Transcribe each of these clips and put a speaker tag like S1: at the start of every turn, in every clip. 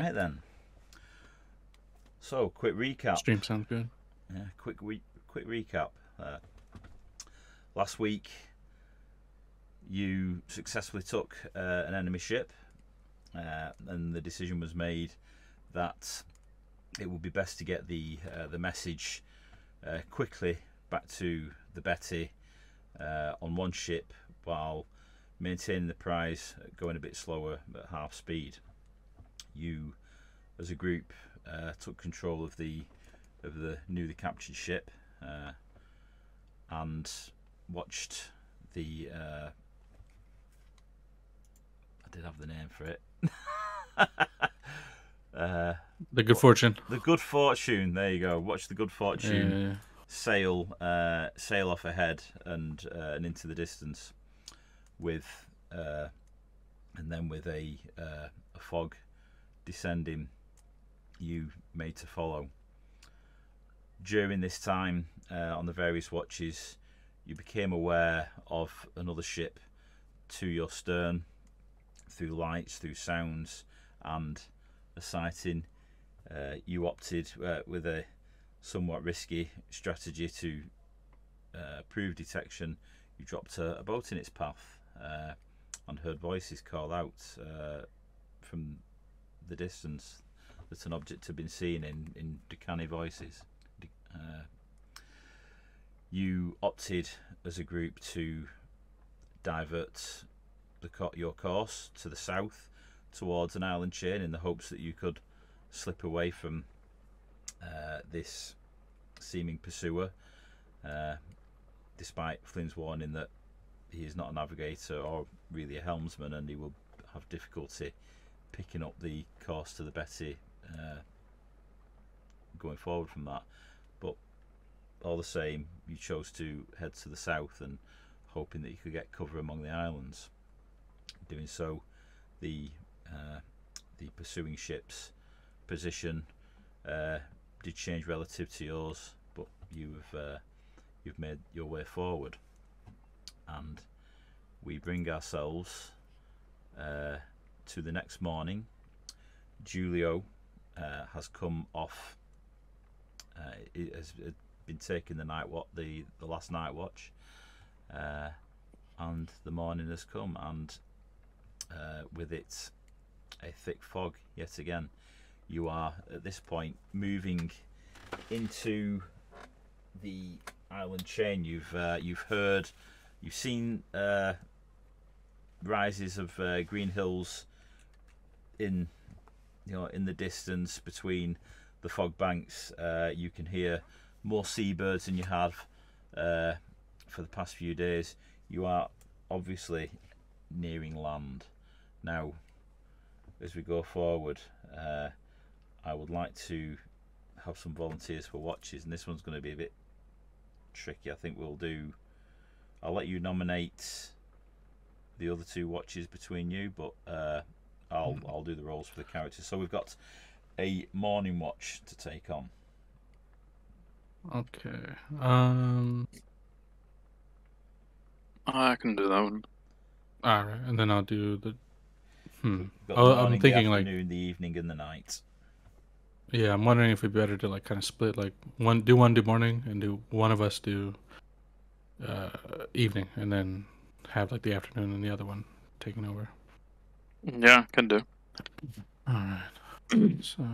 S1: Right then. So, quick recap.
S2: Stream sounds good.
S1: Yeah, quick recap. Last week, you successfully took an enemy ship, and the decision was made that it would be best to get the message quickly back to the Betty on one ship while maintaining the prize, going a bit slower at half speed. You, as a group, took control of the newly captured ship and watched the I did have the name for it.
S2: The Good Fortune.
S1: The Good Fortune. There you go. Watch the Good Fortune sail off ahead and into the distance with and then with a fog descending, you made to follow. During this time, on the various watches, you became aware of another ship to your stern through lights, through sounds, and a sighting. You opted with a somewhat risky strategy to prove detection. You dropped a boat in its path and heard voices call out from the distance that an object had been seen in Decani voices. You opted as a group to divert your course to the south towards an island chain in the hopes that you could slip away from this seeming pursuer, despite Flynn's warning that he is not a navigator or really a helmsman, and he will have difficulty picking up the course to the Betty going forward from that. But all the same, you chose to head to the south and hoping that you could get cover among the islands. Doing so, the pursuing ship's position did change relative to yours, but you've made your way forward, and we bring ourselves to the next morning. Julio has come off. It has been taking the last night watch, and the morning has come, and with it a thick fog yet again. You are at this point moving into the island chain. You've seen rises of green hills in the distance between the fog banks. You can hear more seabirds than you have for the past few days. You are obviously nearing land now. As we go forward, I would like to have some volunteers for watches, and this one's going to be a bit tricky. I think I'll let you nominate the other two watches between you, but I'll do the roles for the characters. So we've got a morning watch to take on.
S2: Okay.
S3: I can do that one.
S2: All right, and then I'll do the.
S1: Got the
S2: Oh,
S1: morning,
S2: I'm thinking
S1: the
S2: like.
S1: afternoon, the evening, and the night.
S2: Yeah, I'm wondering if it'd be better to like kind of split, like do morning, and do one of us do evening, and then have like the afternoon and the other one taking over.
S3: Yeah, can do.
S2: All right. So,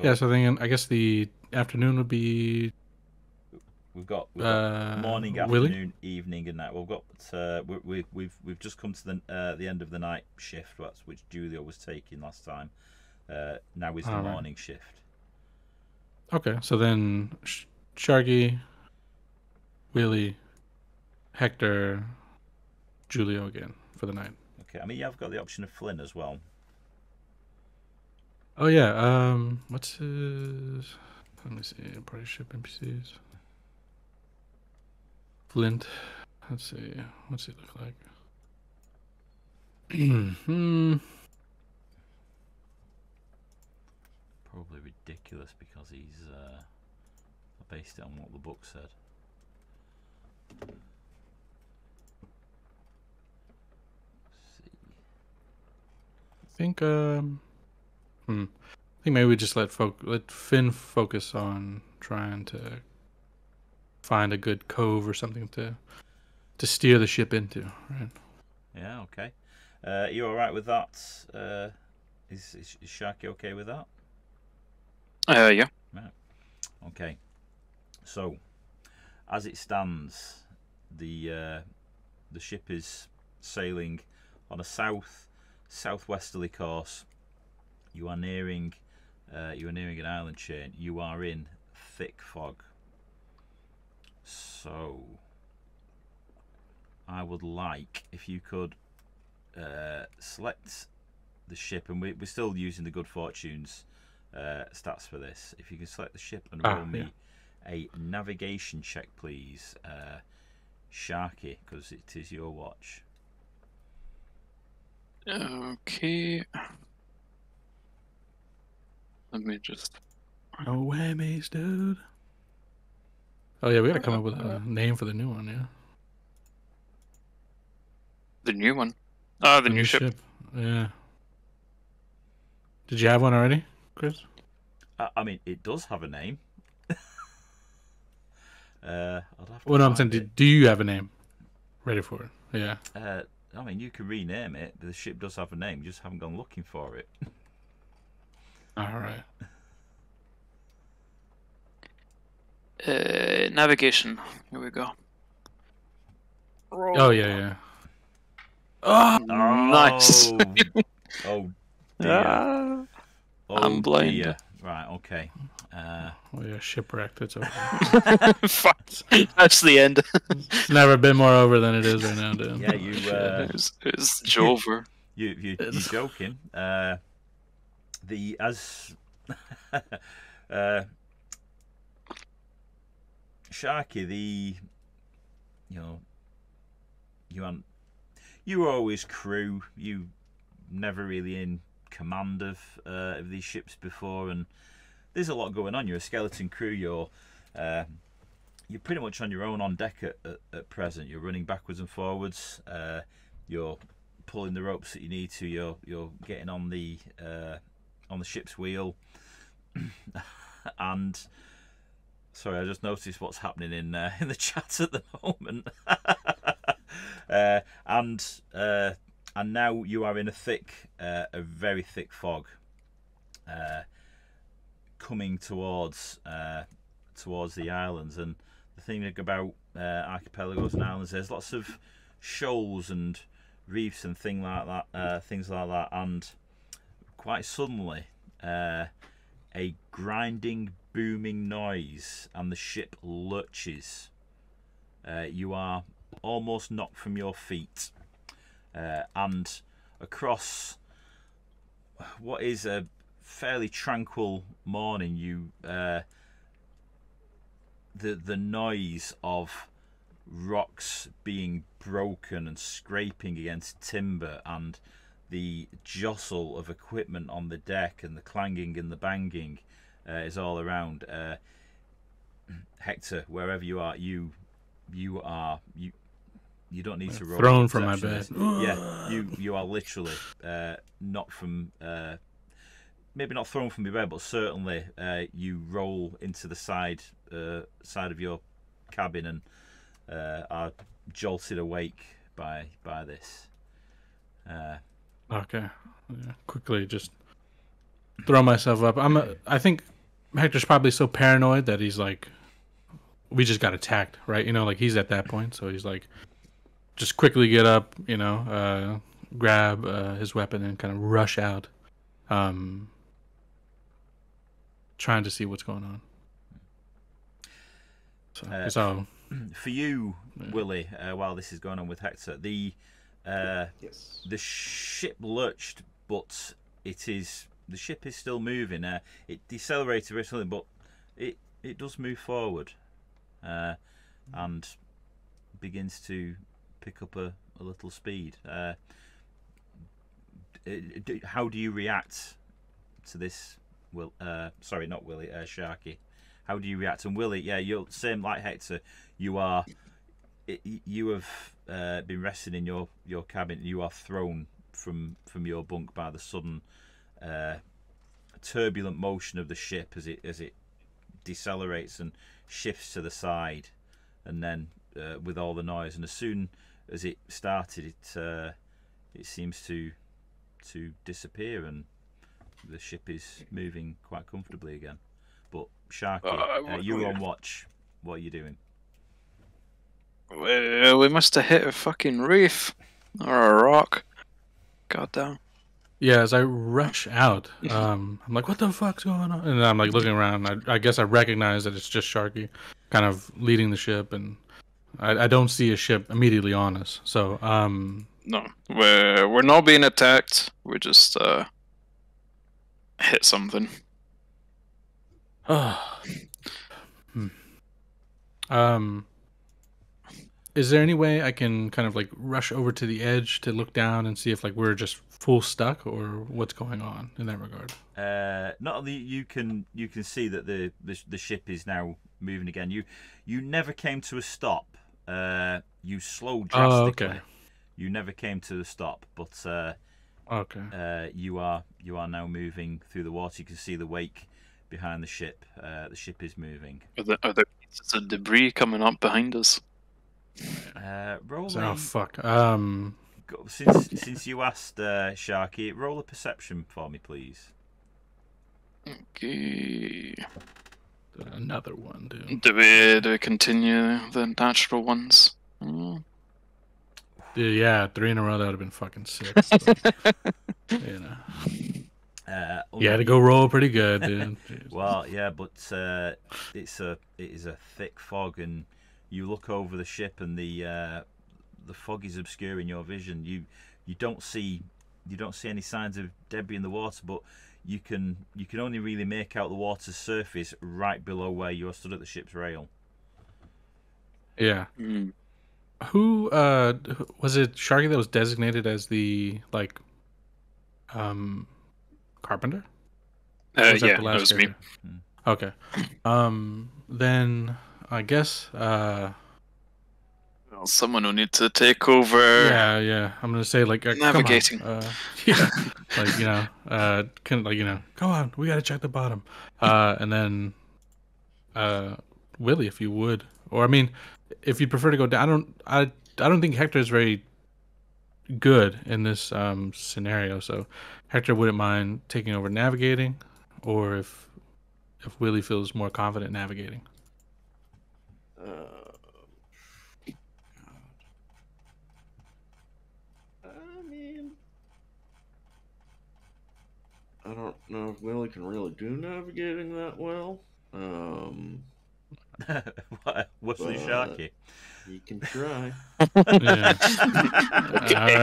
S2: yeah. So then I guess the afternoon would be.
S1: We've got morning, afternoon,
S2: Willie?
S1: evening, and night. We've just come to the end of the night shift, which Julio was taking last time. Now is the morning shift.
S2: Okay, so then Sharky, Willie, Hector, Julio again for the night.
S1: Okay, I mean, I've got the option of Flynn as well.
S2: Oh yeah. What's his? Let me see. Party ship NPCs. Flint. Let's see. What's he look like?
S1: Probably ridiculous because he's based it on what the book said. Let's see.
S2: think I think maybe we just let Finn focus on trying to find a good cove or something to steer the ship into, right?
S1: Yeah, okay. You all right with that? Is Sharky okay with that?
S3: Yeah.
S1: Right. Okay. So, as it stands, the ship is sailing on a southwesterly course. You are nearing an island chain. You are in thick fog. So, I would like if you could select the ship, and we're still using the good fortunes stats for this. If you can select the ship and roll me a navigation check, please, Sharky, because it is your watch.
S3: Okay. Let me just.
S2: No whammies, dude. Oh yeah, we gotta come up with a name for the new one. Yeah.
S3: The new one. Ah, the new ship.
S2: Yeah. Did you have one already, Chris?
S1: I mean, it does have a name. I'd have to
S2: Well, no, I'm
S1: find
S2: saying,
S1: it.
S2: do you have a name ready for it? Yeah.
S1: I mean, you can rename it, but the ship does have a name. You just haven't gone looking for it.
S2: All right.
S3: Navigation. Here we go.
S2: Oh yeah.
S3: Oh, nice.
S1: Oh dear.
S3: I'm
S1: Oh
S3: blind.
S1: dear. Right. Okay.
S2: Oh yeah, shipwrecked. It's over.
S3: Fuck. That's the end.
S2: It's never been more over than it is right now, dude.
S1: Yeah, you.
S3: It's Jover.
S1: You're joking. Sharky, you were always crew. You never really in command of these ships before, and there's a lot going on. You're a skeleton crew. You're pretty much on your own on deck at present. You're running backwards and forwards. You're pulling the ropes that you need to. You're getting on the ship's wheel. And sorry, I just noticed what's happening in the chat at the moment. And now you are in a very thick fog, coming towards the islands. And the thing about archipelagos and islands, there's lots of shoals and reefs and things like that. And quite suddenly, a grinding, booming noise, and the ship lurches. You are almost knocked from your feet, and across what is a fairly tranquil morning, the noise of rocks being broken and scraping against timber, and the jostle of equipment on the deck, and the clanging and the banging is all around. Hector, wherever you are, you don't need to roll.
S2: Thrown from my bed.
S1: Yeah, you are literally not from. Maybe not thrown from your bed, but certainly you roll into the side of your cabin and are jolted awake by this.
S2: Okay. Yeah, quickly just throw myself up. I think Hector's probably so paranoid that he's like, we just got attacked, right? Like he's at that point, so he's like, just quickly get up, grab his weapon and kind of rush out, trying to see what's going on. So
S1: for you, Willie, while this is going on with Hector, the ship lurched, but the ship is still moving. It decelerated recently, but it does move forward, and begins to pick up a little speed. How do you react to this? Sorry, not Willie, Sharky. How do you react? And Willie, yeah, you're same like Hector. You have been resting in your cabin. You are thrown from your bunk by the sudden turbulent motion of the ship as it decelerates and shifts to the side, and then with all the noise, and as soon as it started, it seems to disappear, and the ship is moving quite comfortably again. But Sharky, you're on watch. What are you doing?
S3: We must have hit a fucking reef or a rock. Goddamn.
S2: Yeah, as I rush out, I'm like, "What the fuck's going on?" And I'm like looking around. I guess I recognize that it's just Sharky, kind of leading the ship, and I don't see a ship immediately on us. So,
S3: No, we're not being attacked. We just hit something.
S2: Is there any way I can kind of like rush over to the edge to look down and see if like we're just full stuck or what's going on in that regard?
S1: Not only you can see that the ship is now moving again. You never came to a stop. You slowed drastically.
S2: Okay.
S1: You never came to a stop, but
S2: okay.
S1: you are now moving through the water. You can see the wake behind the ship. The ship is moving.
S3: Are there pieces of debris coming up behind us?
S1: Roll
S2: Oh fuck.
S1: Since you asked, Sharky, roll a perception for me, please.
S3: Okay.
S2: Another one, dude.
S3: Do we continue the natural ones?
S2: Dude, yeah, 3 in a row, that would have been fucking sick. But, you know. You had to go roll pretty good, dude.
S1: Well, yeah, but it is a thick fog, and you look over the ship, and the fog is obscuring your vision. You don't see any signs of debris in the water, but you can only really make out the water's surface right below where you are stood at the ship's rail.
S2: Yeah.
S3: Mm.
S2: Who was it? Sharky that was designated as the like carpenter?
S3: Yeah, that was me.
S2: Okay. Then I guess
S3: Well, someone will need to take over.
S2: yeah. I'm gonna say like
S3: navigating.
S2: Come on. Yeah, like come on, we gotta check the bottom. And then Willie, if you would, or I mean, if you prefer to go down, I don't think Hector is very good in this scenario, so Hector wouldn't mind taking over navigating, or if Willie feels more confident navigating.
S4: I mean, I don't know if Willie can really do navigating that well.
S1: What's the Sharky?
S4: You can try.
S3: It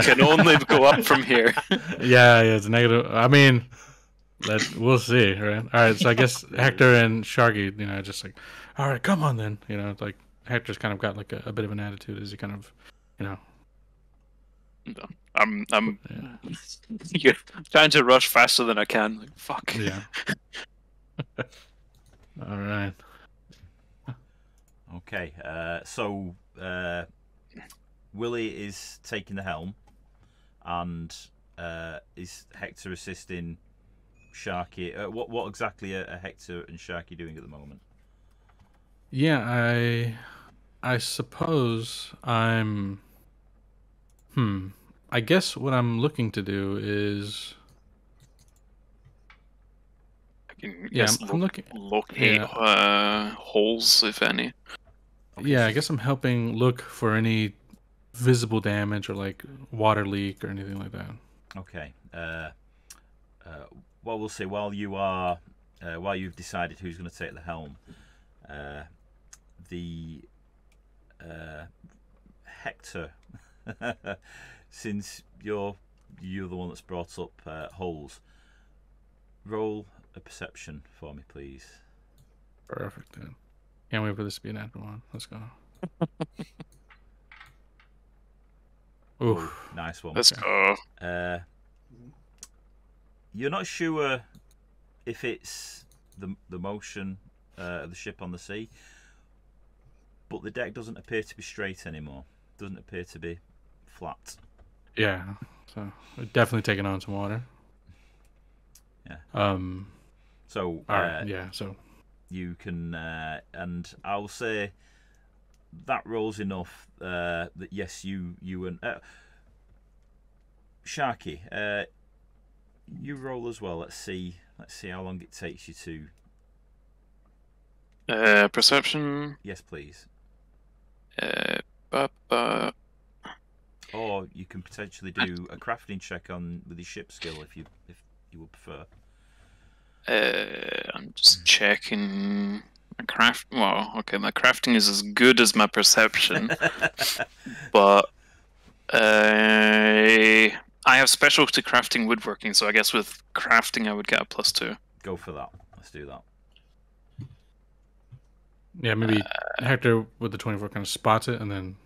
S3: can only go up from here.
S2: Yeah, it's negative. I mean, we'll see, right? All right, so I guess Hector and Sharky, just like, all right, come on then. Like Hector's kind of got like a bit of an attitude as he kind of,
S3: I'm you're trying to rush faster than I can. Like, fuck.
S2: Yeah. All right.
S1: Okay, so Willie is taking the helm, and is Hector assisting Sharky? What exactly are Hector and Sharky doing at the moment?
S2: Yeah, I suppose I'm. I guess what I'm looking to do is. I'm looking.
S3: Locate holes, if any.
S1: Okay,
S2: yeah, I guess I'm helping look for any visible damage or like water leak or anything like that.
S1: Okay. Well, we'll see. While you've decided who's going to take the helm, the Hector, since you're the one that's brought up holes, roll a perception for me, please.
S2: Perfect, dude. Can't wait for this to be an natural one. Let's go. Oof.
S1: Nice one.
S3: Let's go.
S1: You're not sure if it's the motion of the ship on the sea, but the deck doesn't appear to be straight anymore. Doesn't appear to be flat.
S2: Yeah. So we're definitely taking on some water.
S1: Yeah. So
S2: all right. Yeah. So
S1: you can, and I'll say that rolls enough that yes, you and Sharky, you roll as well. Let's see how long it takes you to.
S3: Perception.
S1: Yes, please. Or you can potentially do a crafting check with your ship skill if you would prefer.
S3: I'm just checking my craft. Well, okay, my crafting is as good as my perception, but I have specialty crafting woodworking, so I guess with crafting I would get a +2.
S1: Go for that. Let's do that.
S2: yeah, maybe Hector with the 24 kind of spots it, and then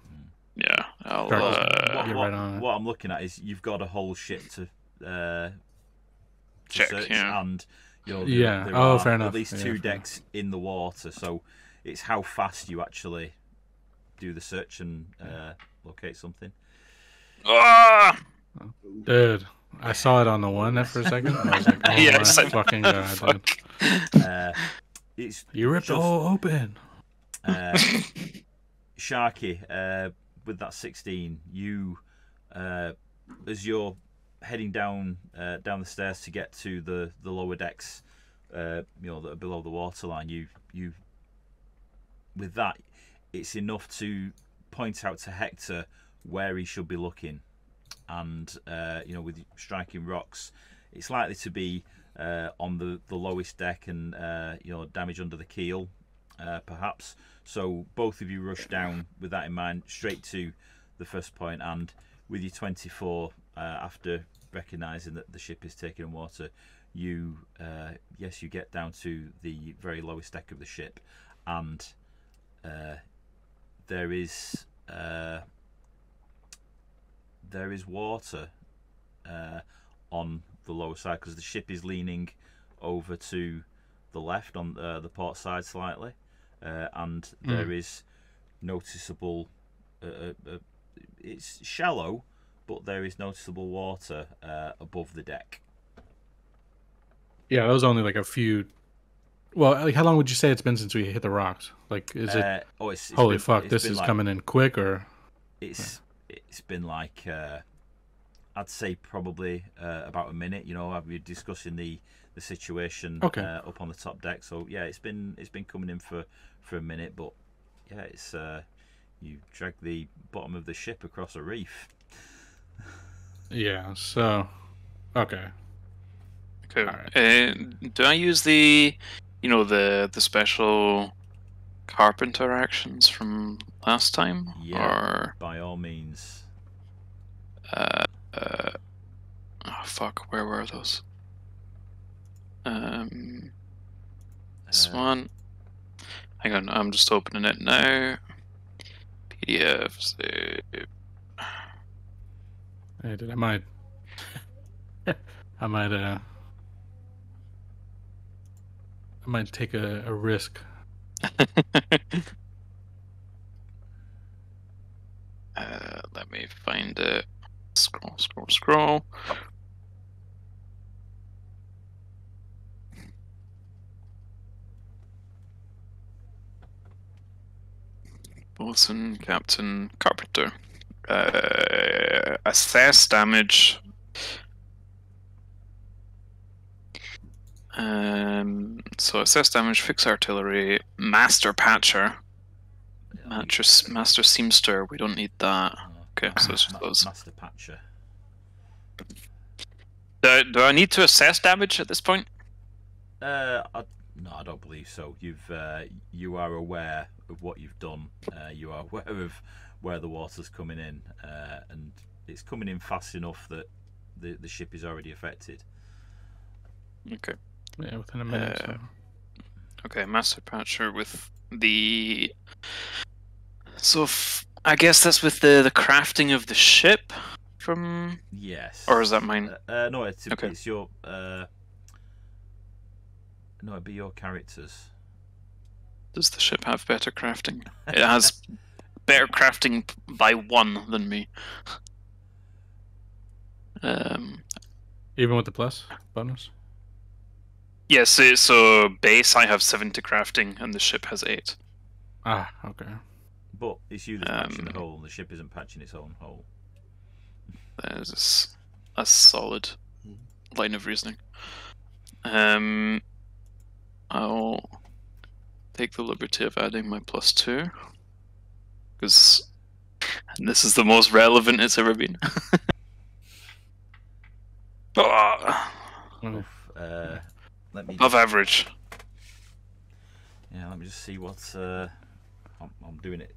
S3: Yeah, I'll
S2: get right on it.
S1: What I'm looking at is you've got a whole ship to
S3: check.
S1: search,
S3: Yeah.
S1: and there
S2: Oh,
S1: are
S2: fair enough.
S1: at least
S2: Yeah,
S1: two
S2: fair
S1: decks in the water, so it's how fast you actually do the search and locate something.
S3: Ah!
S2: Dude, I saw it on the one there for a second. I was like, oh
S3: Yes,
S2: my fucking god,
S3: Fuck.
S1: It's
S2: you ripped the
S1: just-
S2: hole open.
S1: Sharky, with that 16, you as you're heading down the stairs to get to the lower decks, that are below the waterline, you with that, it's enough to point out to Hector where he should be looking, and with striking rocks, it's likely to be on the lowest deck and damage under the keel, perhaps. So both of you rush down with that in mind, straight to the first point, and with your 24, after recognising that the ship is taking in water, you get down to the very lowest deck of the ship, and there is water on the lower side, because the ship is leaning over to the left on the port side slightly, and there is noticeable it's shallow, but there is noticeable water above the deck.
S2: Yeah, that was only like a few. Well, like, how long would you say it's been since we hit the rocks? Like, is it?
S1: It's
S2: Holy
S1: been,
S2: fuck!
S1: it's
S2: This
S1: been
S2: is
S1: like,
S2: coming in quick, or
S1: it's been like I'd say probably about a minute. We're discussing the situation up on the top deck. So yeah, it's been coming in for a minute, but yeah, it's you drag the bottom of the ship across a reef.
S2: yeah. So, okay.
S3: Okay.
S2: Alright.
S3: Do I use the special carpenter actions from last time?
S1: Yeah,
S3: or
S1: by all means.
S3: oh fuck, where were those? This one. Hang on, I'm just opening it now. PDF save.
S2: Hey, dude, I might take a risk.
S3: Let me find it. Scroll. Bosun, Captain, Carpenter. Assess damage. So assess damage, fix artillery, master patcher, master seamster. We don't need that. Okay, so it's just those.
S1: Master patcher.
S3: Do I need to assess damage at this point?
S1: No, I don't believe so. You are aware of what you've done. You are aware of where the water's coming in, and it's coming in fast enough that the ship is already affected.
S3: Okay.
S2: Yeah, within a minute.
S3: Okay, master patcher with the. So I guess that's with the crafting of the ship from.
S1: Yes.
S3: Or is that mine?
S1: No, it's your. No, it'd be your characters.
S3: Does the ship have better crafting? It has better crafting by 1 than me.
S2: Even with the plus bonus?
S3: Yes, so base I have 7 to crafting, and the ship has 8.
S2: Ah, okay.
S1: But it's you that's patching the hole. The ship isn't patching its own hole.
S3: There's a solid line of reasoning. I'll take the liberty of adding my +2, because this is the most relevant it's ever been.
S1: Let me
S3: Above average.
S1: Yeah, let me just see what I'm doing it.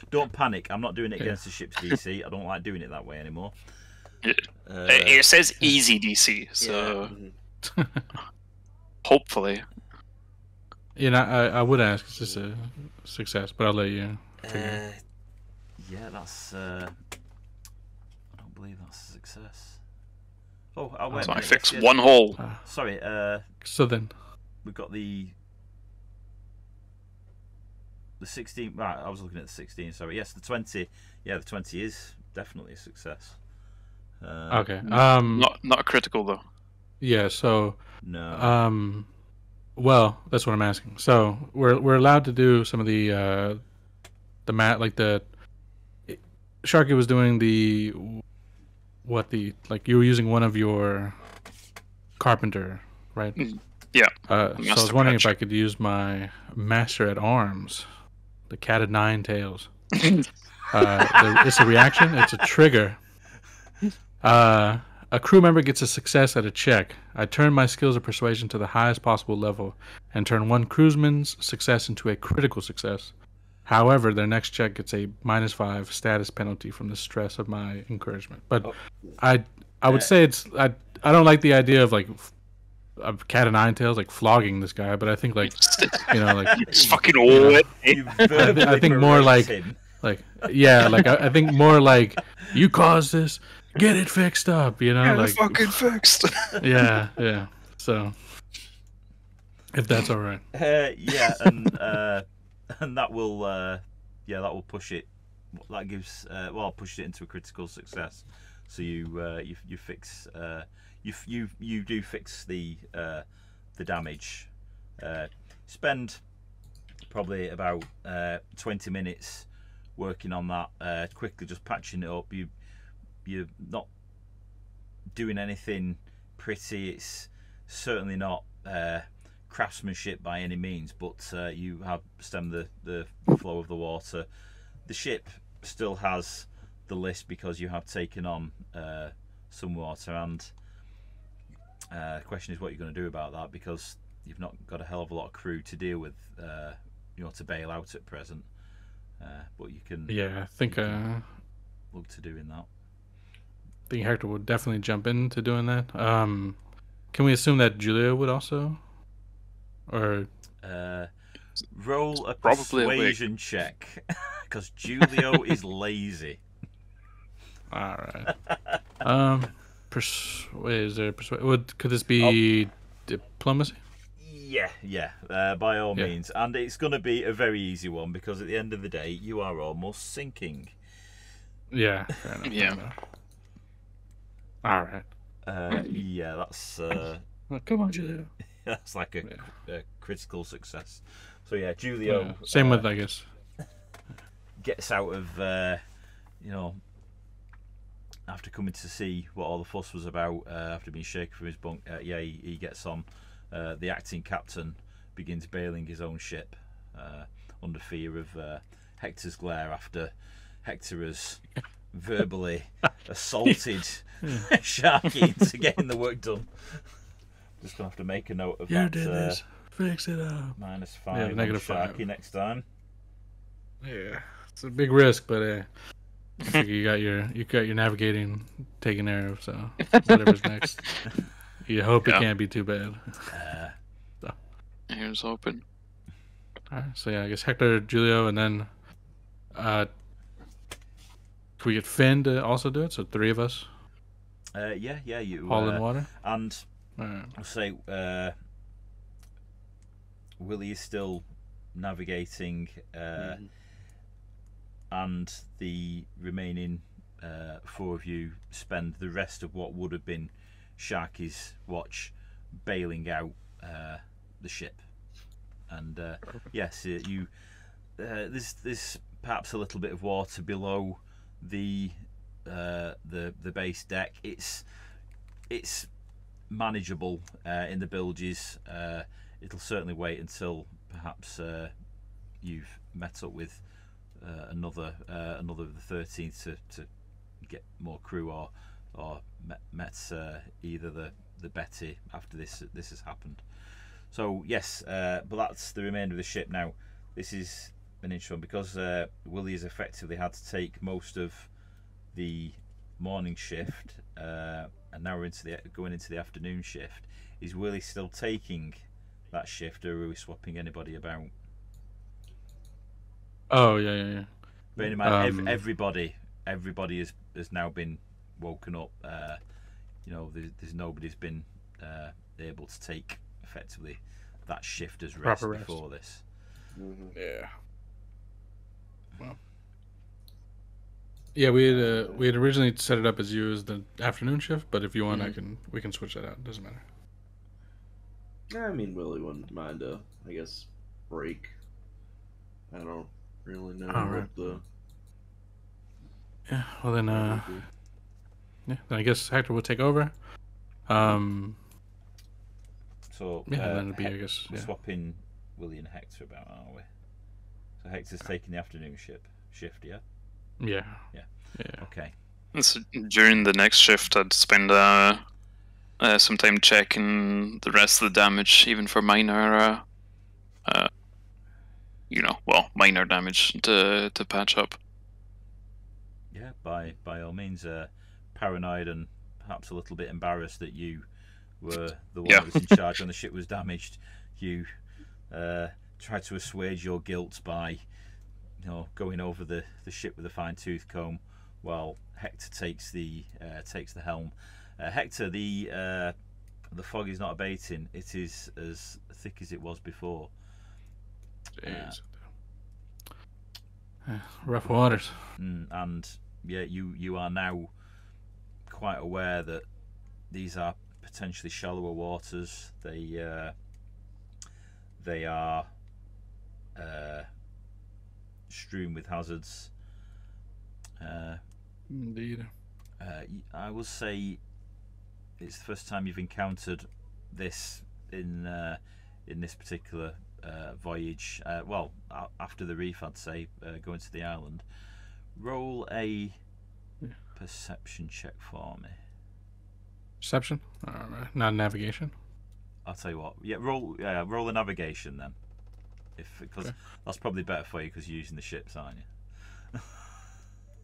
S1: Don't panic. I'm not doing it against the ship's DC. I don't like doing it that way anymore.
S3: It says easy DC, so hopefully.
S2: You know, I would ask, is this a success? But I'll let you.
S1: Yeah, that's. I don't believe that's a success. Oh, wait.
S3: So I fixed one hole.
S1: Sorry.
S2: So then,
S1: we've got the 16. Right, I was looking at the 16. Sorry. Yes, the 20. Yeah, the 20 is definitely a success.
S2: okay.
S3: Not a critical though.
S2: Yeah. So.
S1: No.
S2: Well, that's what I'm asking. So we're allowed to do some of the mat, like the Sharky was doing the you were using one of your carpenter, right?
S3: Yeah.
S2: So I was wondering if I could use my master at arms, the cat of nine tails. It's a reaction. It's a trigger. A crew member gets a success at a check. I turn my skills of persuasion to the highest possible level and turn one crewsman's success into a critical success. However, their next check gets a -5 status penalty from the stress of my encouragement. But I would say I don't like the idea of like a cat of nine tails like flogging this guy, but I think like
S3: it's fucking old.
S2: I think more I think more like you caused this. Get it fixed up, like
S3: fucking fixed.
S2: yeah. So, if that's all right.
S1: Yeah, and that will push it. That gives I'll push it into a critical success. So you fix you do fix the damage. Spend probably about 20 minutes working on that. Quickly just patching it up. You're not doing anything pretty. It's certainly not craftsmanship by any means, but you have stemmed the flow of the water. The ship still has the list because you have taken on some water, and the question is what you're going to do about that, because you've not got a hell of a lot of crew to deal with, to bail out at present. But you can.
S2: Yeah, I think
S1: look to doing that.
S2: I think Hector would definitely jump into doing that. Can we assume that Julia would also? Or
S1: roll a persuasion check, because Julio is lazy.
S2: All right. Could this be diplomacy?
S1: Yeah. By all means, and it's going to be a very easy one, because at the end of the day, you are almost sinking.
S2: Yeah. Fair enough.
S3: Yeah.
S2: All right.
S1: That's.
S2: Come on, Julio.
S1: That's like a critical success. So yeah, Julio.
S2: Same with, I guess.
S1: Gets out of, after coming to see what all the fuss was about, after being shaken from his bunk. He gets on. The acting captain begins bailing his own ship, under fear of Hector's glare, after Hector has verbally assaulted Sharky into getting the work done. Just gonna have to make a note of that.
S2: You did this. Fix it up.
S1: -5
S2: on
S1: Sharky
S2: -5
S1: next time.
S2: Yeah, it's a big risk, but you got your navigating taken care of. So whatever's next, you hope it can't be too bad.
S3: Here's hoping.
S2: All right, so I guess Hector, Julio, and then can we get Finn to also do it? So 3 of us.
S1: You
S2: all in water.
S1: And I'll say Willie is still navigating, and the remaining four of you spend the rest of what would have been Sharky's watch bailing out the ship. And yes, you there's perhaps a little bit of water below the base deck. It's manageable in the bilges. It'll certainly wait until perhaps you've met up with another of the 13th to get more crew, or met either the Betty after this has happened. So yes, but that's the remainder of the ship now. This is an interesting one because Willie has effectively had to take most of the morning shift, and now we're going into the afternoon shift. Is Willie still taking that shift, or are we swapping anybody about?
S2: Oh yeah.
S1: Bearing in mind, everybody has now been woken up. There's nobody's been able to take effectively that shift as rest before this.
S4: Mm-hmm.
S2: Yeah. Well. Yeah, we had originally set it up as you as the afternoon shift, but if you want, we can switch that out. It doesn't matter.
S4: I mean, Willie wouldn't mind a, I guess, break. I don't really know what the.
S2: Yeah. Well then, then I guess Hector will take over.
S1: So
S2: then it'd be, I guess,
S1: we're swapping Willie and Hector about, aren't we? So Hector's taking the afternoon shift, yeah.
S2: Yeah.
S1: Okay.
S3: So during the next shift, I'd spend some time checking the rest of the damage, even for minor, minor damage to patch up.
S1: Yeah, by all means, paranoid and perhaps a little bit embarrassed that you were the one that was in charge when the ship was damaged. You tried to assuage your guilt by, going over the ship with a fine-tooth comb, while Hector takes the helm. Hector, the fog is not abating. It is as thick as it was before.
S2: Rough waters.
S1: And yeah, you are now quite aware that these are potentially shallower waters. They are strewn with hazards.
S2: Indeed.
S1: I will say it's the first time you've encountered this in this particular voyage. After the reef, I'd say, going to the island. Roll a perception check for me.
S2: Perception? Alright. Not navigation?
S1: I'll tell you what. Yeah, roll a navigation then. Because that's probably better for you because you're using the ships, aren't you?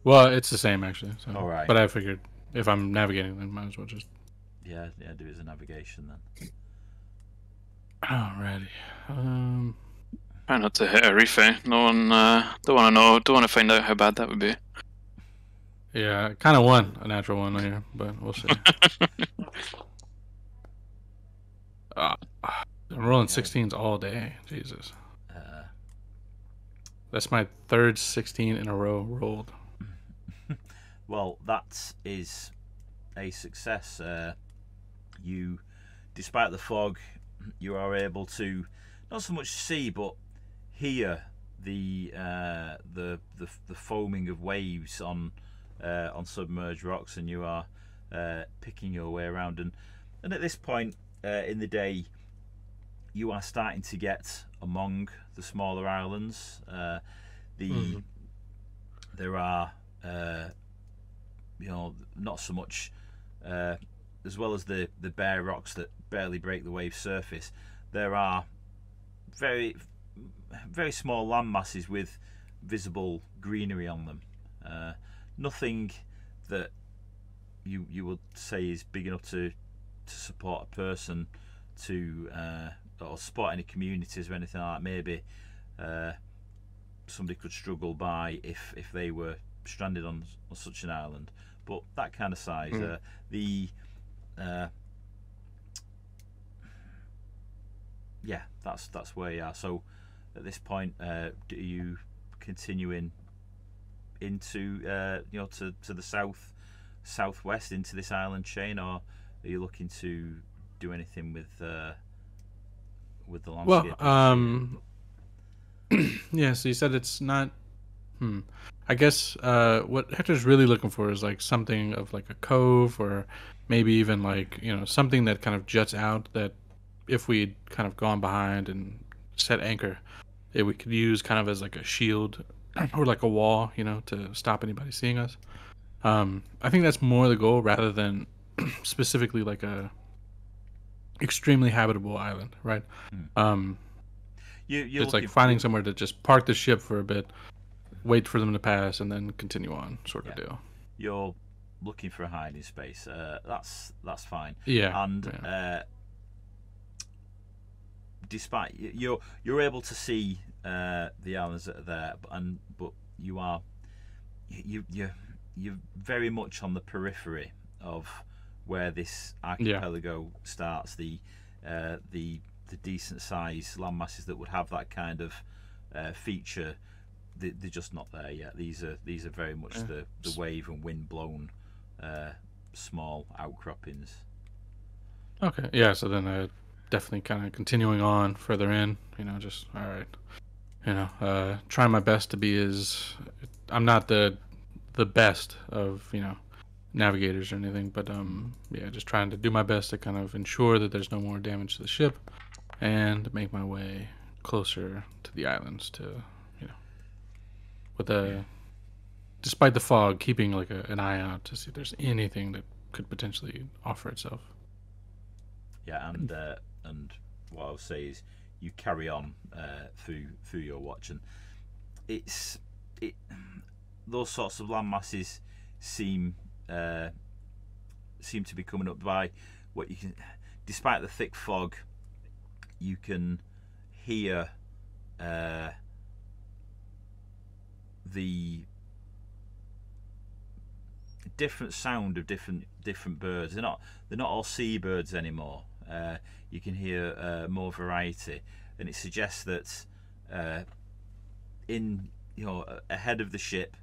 S2: Well, it's the same actually. So.
S1: All right.
S2: But I figured if I'm navigating, then might as well just.
S1: Yeah, do it as a navigation then.
S2: Alrighty.
S3: Try not to hit a reef, eh? No one don't want to find out how bad that would be.
S2: Yeah, kind of won a natural one here, but we'll see. I'm rolling 16s all day. Jesus. That's my third 16 in a row rolled.
S1: Well, that is a success. You, despite the fog, you are able to not so much see but hear the foaming of waves on submerged rocks, and you are picking your way around. And at this point in the day, you are starting to get among the smaller islands. There are not so much as well as the bare rocks that barely break the wave surface. There are very very small land masses with visible greenery on them. Nothing that you would say is big enough to support a person to or support any communities or anything like that. Maybe somebody could struggle by if they were stranded on such an island, but that kind of size. That's where you are. So at this point, do you continue in into to the southwest into this island chain, or are you looking to do anything with the landscape?
S2: Well, yeah. So you said it's not. I guess what Hector's really looking for is like something of like a cove, or maybe even like something that kind of juts out, that if we'd kind of gone behind and set anchor, we could use kind of as like a shield or like a wall, to stop anybody seeing us. I think that's more the goal rather than specifically like a extremely habitable island, right? It's like finding somewhere to just park the ship for a bit, wait for them to pass, and then continue on, sort of deal.
S1: You're looking for a hiding space. That's fine.
S2: Yeah.
S1: And despite you're able to see the islands that are there, but you're very much on the periphery of where this archipelago starts. The decent sized land masses that would have that kind of feature, they're just not there yet. These are very much the wave and wind blown small outcroppings.
S2: Okay, yeah. So then definitely kind of continuing on further in. Just all right. Trying my best to be I'm not the best of navigators or anything, but just trying to do my best to kind of ensure that there's no more damage to the ship, and make my way closer to the islands despite the fog, keeping like an eye out to see if there's anything that could potentially offer itself.
S1: Yeah, and what I'll say is you carry on through your watch, and those sorts of land masses seem to be coming up by what you can. Despite the thick fog, you can hear the different sound of different birds. They're not all seabirds anymore. You can hear more variety, and it suggests that ahead of the ship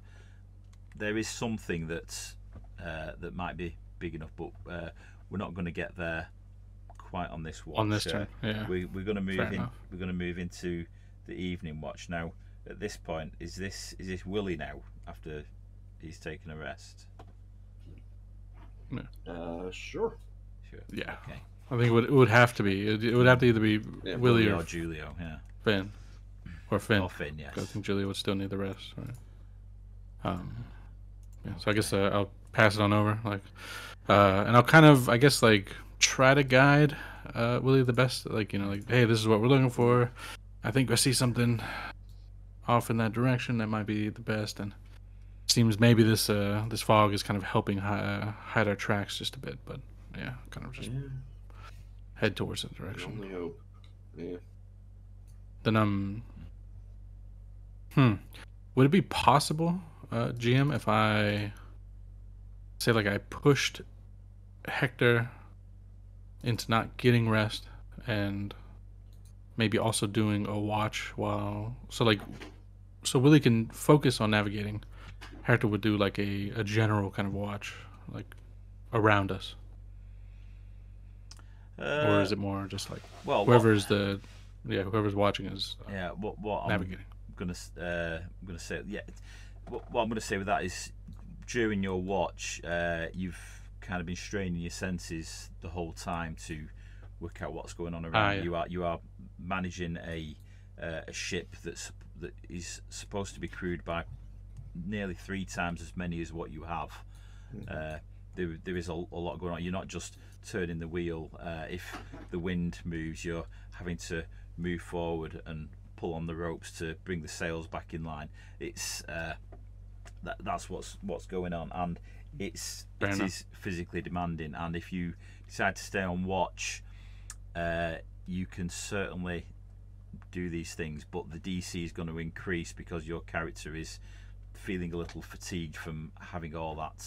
S1: there is something that might be big enough, but we're not going to get there quite on this watch.
S2: On this turn, yeah.
S1: We're going to move in. We're going to move into the evening watch now. At this point, is this Willie now after he's taken a rest?
S4: Sure.
S2: Yeah.
S1: Okay.
S2: I think it would have to be. It would have to either be Willie or
S1: Julio. Yeah.
S2: Finn. Or Finn.
S1: Or Finn, yes.
S2: I think Julio would still need the rest. Right? So I guess I'll pass it on over, and I'll kind of, I guess, try to guide Willie the best. Hey, this is what we're looking for. I think I see something off in that direction that might be the best, and it seems maybe this fog is kind of helping hide our tracks just a bit. But yeah, kind of just head towards that direction.
S4: I only hope. Yeah.
S2: Then would it be possible, GM, if I say I pushed Hector into not getting rest and maybe also doing a watch so Willie can focus on navigating, Hector would do a general kind of watch around us, or is it more just whoever's watching is
S1: what
S2: navigating?
S1: I'm gonna say what I'm gonna say with that is during your watch you've kind of been straining your senses the whole time to work out what's going on around you. You are managing a ship that is supposed to be crewed by nearly 3 times as many as what you have. There is a lot going on. You're not just turning the wheel. If the wind moves, you're having to move forward and pull on the ropes to bring the sails back in line. It's that's what's going on, and it is physically demanding. And if you decide to stay on watch, you can certainly do these things, but the DC is going to increase because your character is feeling a little fatigued from having all that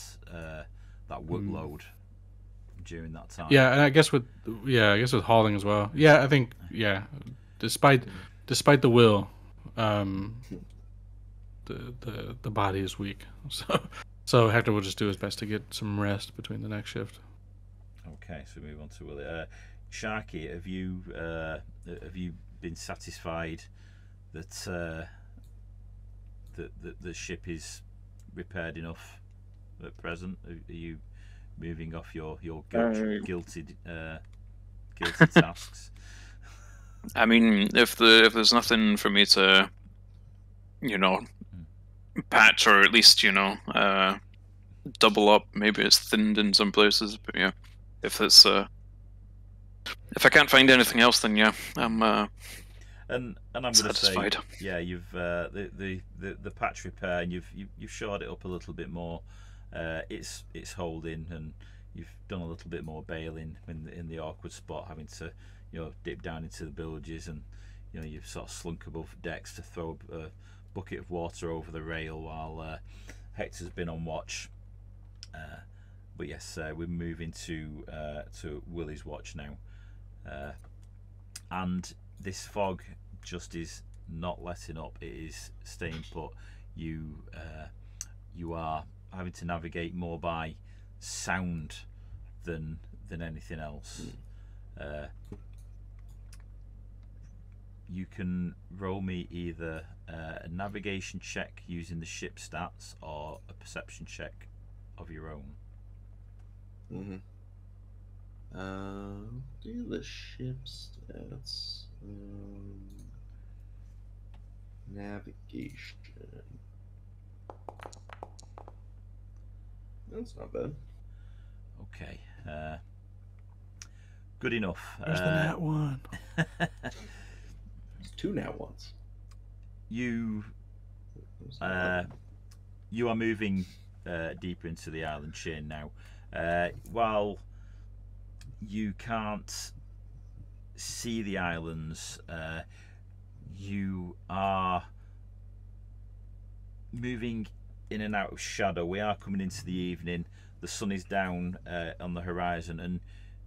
S1: workload during that time.
S2: Yeah, and I guess with hauling as well. Yeah, I think despite the will, the body is weak. So Hector will just do his best to get some rest between the next shift.
S1: Okay, so we move on to Willie. Sharky, have you been satisfied that the ship is repaired enough at present? Are you moving off your guilty tasks?
S3: I mean, if there's nothing for me to, patch or at least double up, maybe it's thinned in some places. But yeah, if I can't find anything else, then yeah, I'm
S1: and I'm going to say,
S3: satisfied.
S1: yeah, you've the patch repair, and you've shored it up a little bit more. It's holding, and you've done a little bit more bailing in the awkward spot, having to dip down into the bilges, and you've sort of slunk above decks to throw a bucket of water over the rail while Hector's been on watch. But yes, we're moving to Willie's watch now, and this fog just is not letting up. It is staying put. You are having to navigate more by sound than anything else. You can roll me either a navigation check using the ship stats or a perception check of your own.
S4: Do the ship stats. Navigation. That's not bad.
S1: Okay. Good enough.
S2: Where's the nat one?
S4: There's 2 nat ones.
S1: You are moving deeper into the island chain now. While you can't see the islands, you are moving in and out of shadow. We are coming into the evening. The sun is down on the horizon, and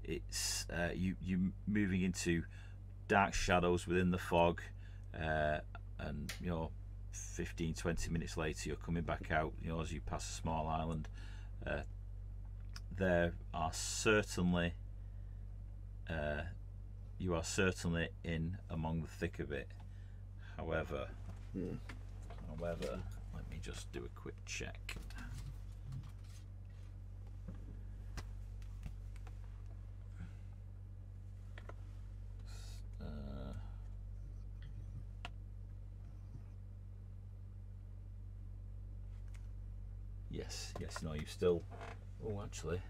S1: it's you moving into dark shadows within the fog, and 15-20 minutes later you're coming back out as you pass a small island. There are certainly you are certainly in among the thick of it. However, let me just do a quick check. Yes, no, you still. Oh, actually.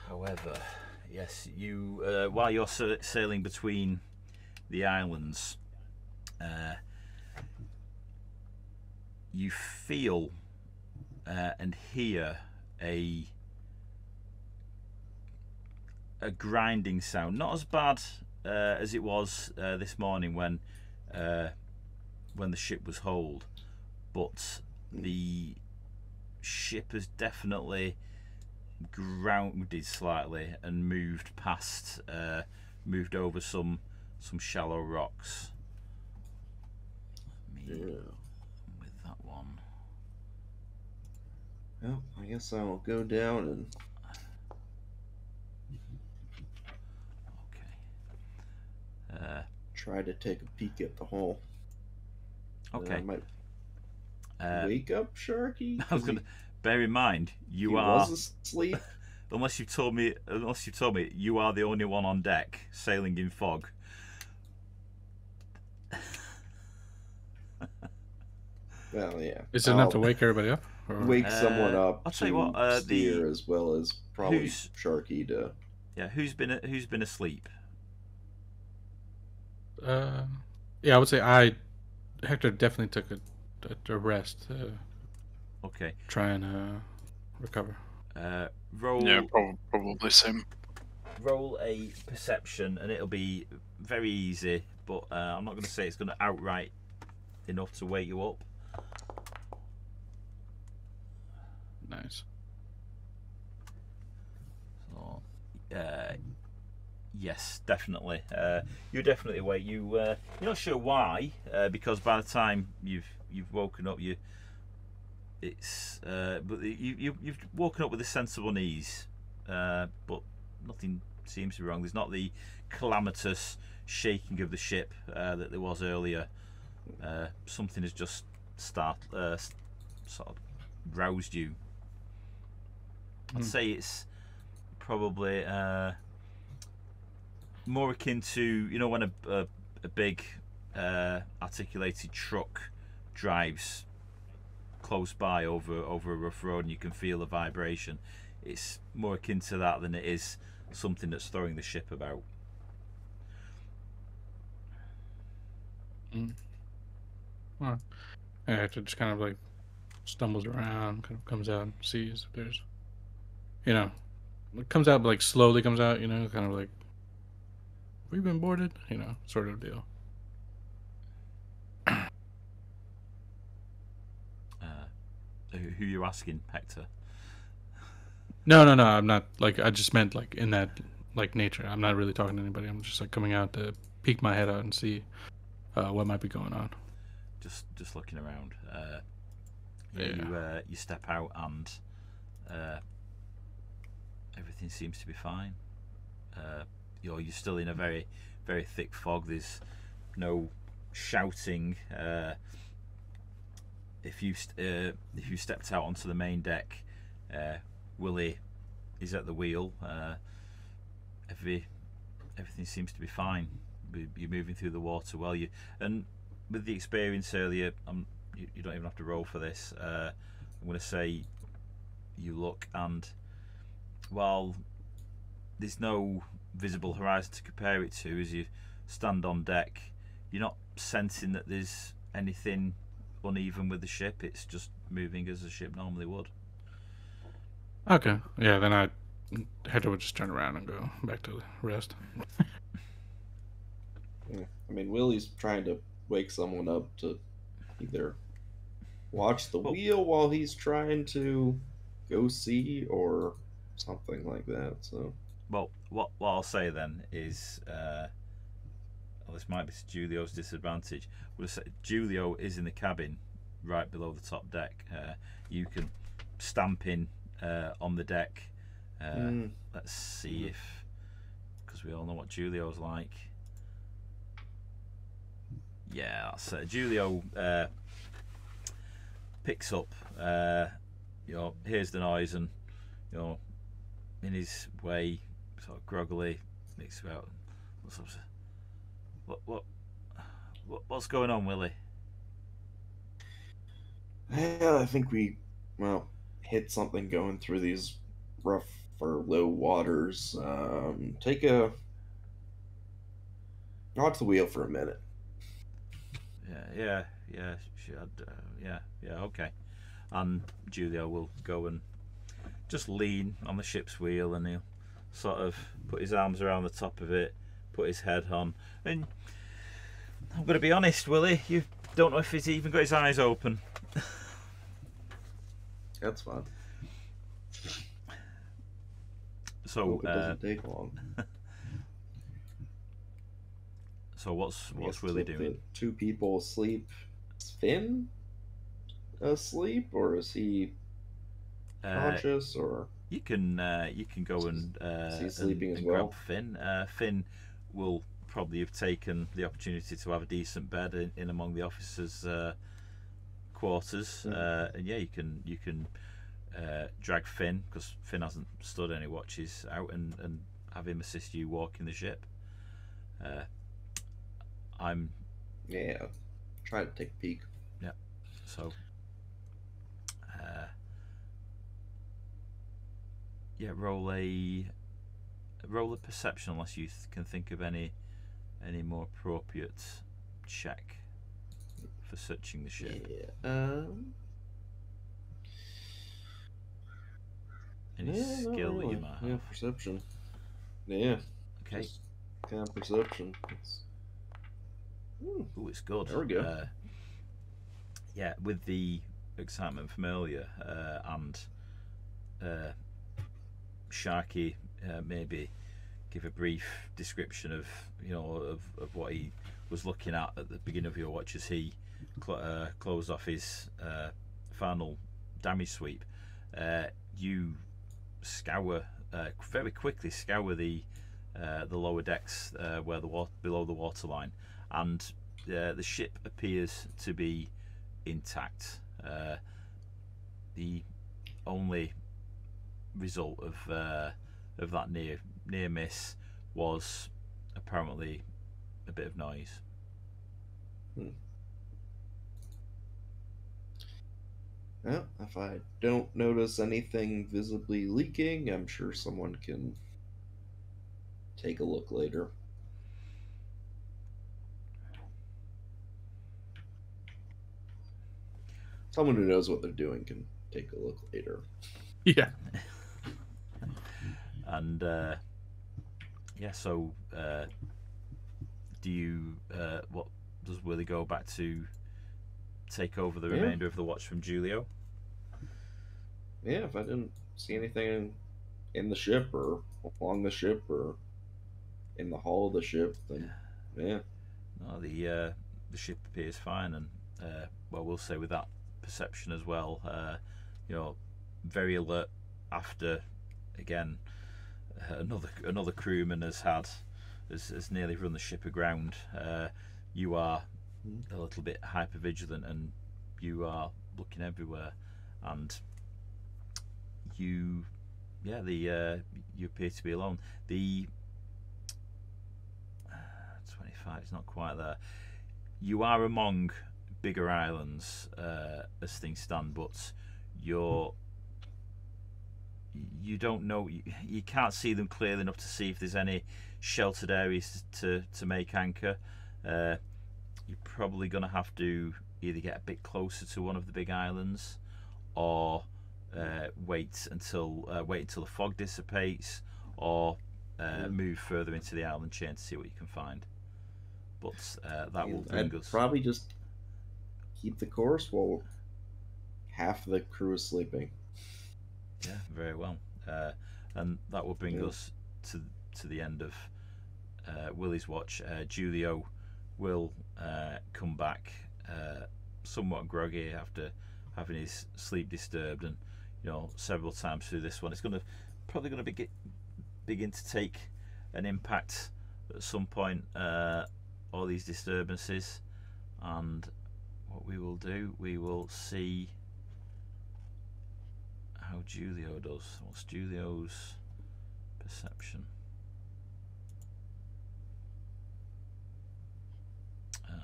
S1: However, yes, you while you're sailing between the islands, you feel and hear a grinding sound. Not as bad as it was this morning when the ship was holed, but the ship has definitely grounded slightly and moved over some shallow rocks. With that one.
S4: Well, I guess I will go down and.
S1: Okay.
S4: Try to take a peek at the hole.
S1: Okay.
S4: I might wake up Sharky.
S1: I was gonna. Bear in mind, you
S4: was asleep.
S1: Unless you've told me, you are the only one on deck sailing in fog.
S4: Well, yeah.
S2: Is it enough to wake everybody up? Or?
S4: Wake someone up.
S1: I'll tell you what.
S4: Steer as well as probably Sharky to.
S1: Yeah, who's been asleep?
S2: Yeah, I would say Hector definitely took a rest.
S1: Okay.
S2: Try and recover.
S1: Roll.
S3: Yeah, probably same.
S1: Roll a perception, and it'll be very easy. But I'm not going to say it's going to outright enough to wake you up.
S2: Nice.
S1: So, yes, definitely. You're definitely awake. You're not sure why, because by the time you've woken up, but you've woken up with a sense of unease, but nothing seems to be wrong. There's not the calamitous shaking of the ship that there was earlier. Something has just sort of roused you. I'd say it's probably more akin to when a big articulated truck drives close by over a rough road and you can feel the vibration. It's more akin to that than it is something that's throwing the ship about.
S2: Well, Hector just kind of like stumbles around, kind of comes out and sees if there's, it comes out, but like slowly comes out, kind of like, we've been boarded, sort of deal.
S1: Who you asking, Hector?
S2: No, I'm not, like, I just meant like in that like nature. I'm not really talking to anybody. I'm just like coming out to peek my head out and see what might be going on.
S1: Just looking around. You step out and everything seems to be fine. You're still in a very, very thick fog. There's no shouting. If you stepped out onto the main deck, Willie is at the wheel. Everything seems to be fine. You're moving through the water well. And with the experience earlier, you don't even have to roll for this. I'm going to say you look, and while there's no visible horizon to compare it to, as you stand on deck, you're not sensing that there's anything uneven with the ship. It's just moving as a ship normally would.
S2: Okay, yeah, then Hector would just turn around and go back to rest.
S4: Yeah. I mean, Willie's trying to wake someone up to either watch the wheel while he's trying to go see or something like that. So,
S1: well, what I'll say then is, this might be to Julio's disadvantage. We'll say Julio is in the cabin, right below the top deck. You can stamp in on the deck. Let's see if, because we all know what Julio's like. Yeah, so Julio picks up, hears the noise, and in his way, sort of groggily, thinks about what's going on, Willie.
S4: Yeah, I think we hit something going through these rough or low waters. Watch the wheel for a minute.
S1: Yeah, okay. And Julio will go and just lean on the ship's wheel, and he'll sort of put his arms around the top of it, put his head on. And I'm going to be honest, Willie, you don't know if he's even got his eyes open.
S4: That's fine.
S1: So
S4: it doesn't take long.
S1: So what's Willie doing?
S4: The two people asleep. Is Finn asleep, or is he conscious? Or
S1: you can go and
S4: is he sleeping
S1: and
S4: as well?
S1: grab Finn. Finn will probably have taken the opportunity to have a decent bed in among the officers' quarters. And yeah, you can drag Finn, because Finn hasn't stood any watches, out and have him assist you walking the ship. I'm
S4: try to take a peek.
S1: Yeah. So roll a perception, unless you can think of any more appropriate check for searching the ship. Any skill that you might have.
S4: Yeah, perception. Yeah.
S1: Okay.
S4: Just kind of perception.
S1: Ooh, it's good.
S4: There we go.
S1: Yeah, with the excitement from earlier and Sharky maybe give a brief description of of what he was looking at the beginning of your watch as he closed off his final damage sweep. You very quickly scour the lower decks where below the waterline, and the ship appears to be intact. The only result of that near miss was apparently a bit of noise.
S4: Well, if I don't notice anything visibly leaking, I'm sure someone can take a look later. Someone who knows what they're doing can take a look later.
S2: Yeah.
S1: And so do you what does Willie go back to take over the remainder of the watch from Julio?
S4: Yeah, if I didn't see anything in the ship or along the ship or in the hull of the ship, then yeah.
S1: No, the ship appears fine, and we'll say with that perception as well, very alert after again another crewman has nearly run the ship aground. You are a little bit hyper vigilant, and you are looking everywhere, and you appear to be alone. The 25 is not quite there. You are among bigger islands as things stand, but you don't know, you can't see them clearly enough to see if there's any sheltered areas to make anchor. You're probably going to have to either get a bit closer to one of the big islands, or wait until the fog dissipates, or move further into the island chain to see what you can find. But that will bring us.
S4: Probably just keep the course while half the crew is sleeping.
S1: Yeah, very well. And that will bring us to the end of Willie's watch. Julio will come back somewhat groggy after having his sleep disturbed, and several times through this one, it's probably going to begin to take an impact at some point. All these disturbances, and what we will do, we will see how Julio does. What's Julio's perception? +6.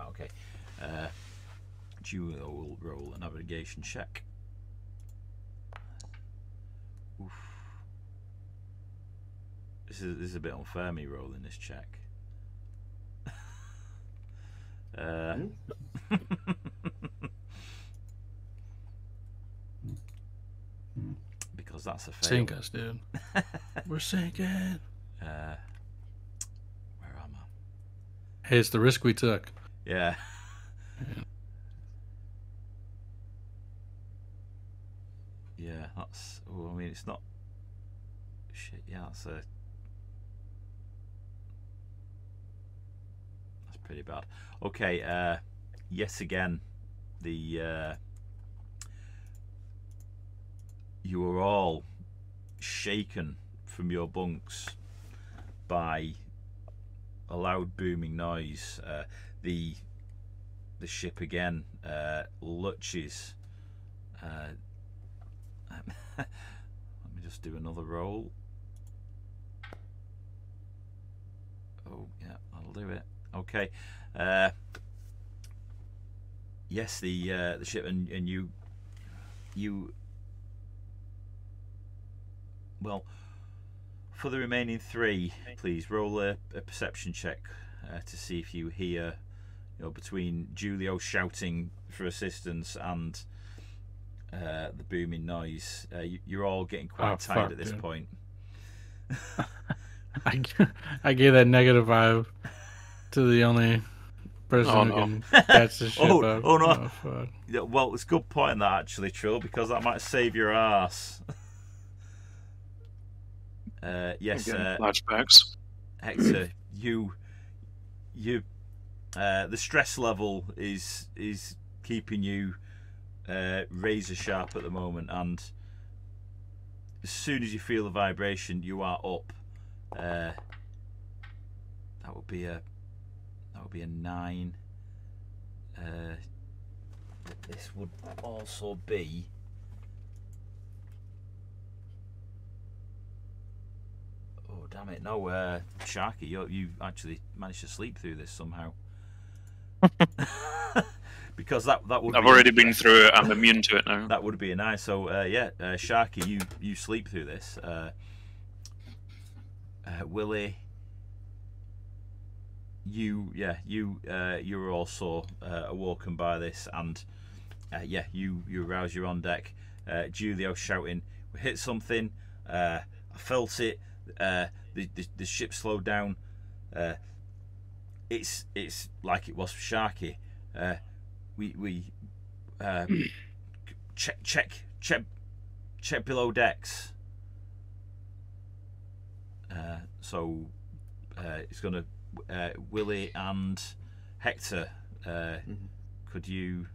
S1: Okay. Julio will roll a navigation check. Oof. This is a bit unfair, me rolling this check. Because that's a fail.
S2: Sink us, dude. We're sinking.
S1: Where am I?
S2: Hey, it's the risk we took.
S1: Yeah. Yeah, that's. Oh, I mean, it's not. Shit. Yeah, that's pretty bad. Okay. Yet again, you are all shaken from your bunks by a loud booming noise. The ship again lurches. Let me just do another roll. Oh yeah, that'll do it. Okay. Yes, the ship and you. Well, for the remaining 3, please roll a perception check to see if you hear, between Julio shouting for assistance and the booming noise. You're all getting quite tired at this point.
S2: I gave that negative vibe to the only person who can catch the ship up.
S1: Oh no! Yeah, well, it's a good point that actually, Trill, because that might save your ass. Yes,
S3: flashbacks.
S1: Hector, the stress level is keeping you razor sharp at the moment, and as soon as you feel the vibration, you are up. That would be a 9. This would also be. Oh damn it! No, Sharky, you actually managed to sleep through this somehow. Because that would.
S3: I've already been through it. I'm immune to it now.
S1: That would be a 9. So Sharky, you sleep through this. Willie, you're also awoken by this, and you arouse. You're on deck. Julio shouting, "We hit something! I felt it. The ship slowed down. It's like it was for Sharky. We check below decks." So it's gonna Willie and Hector. Could you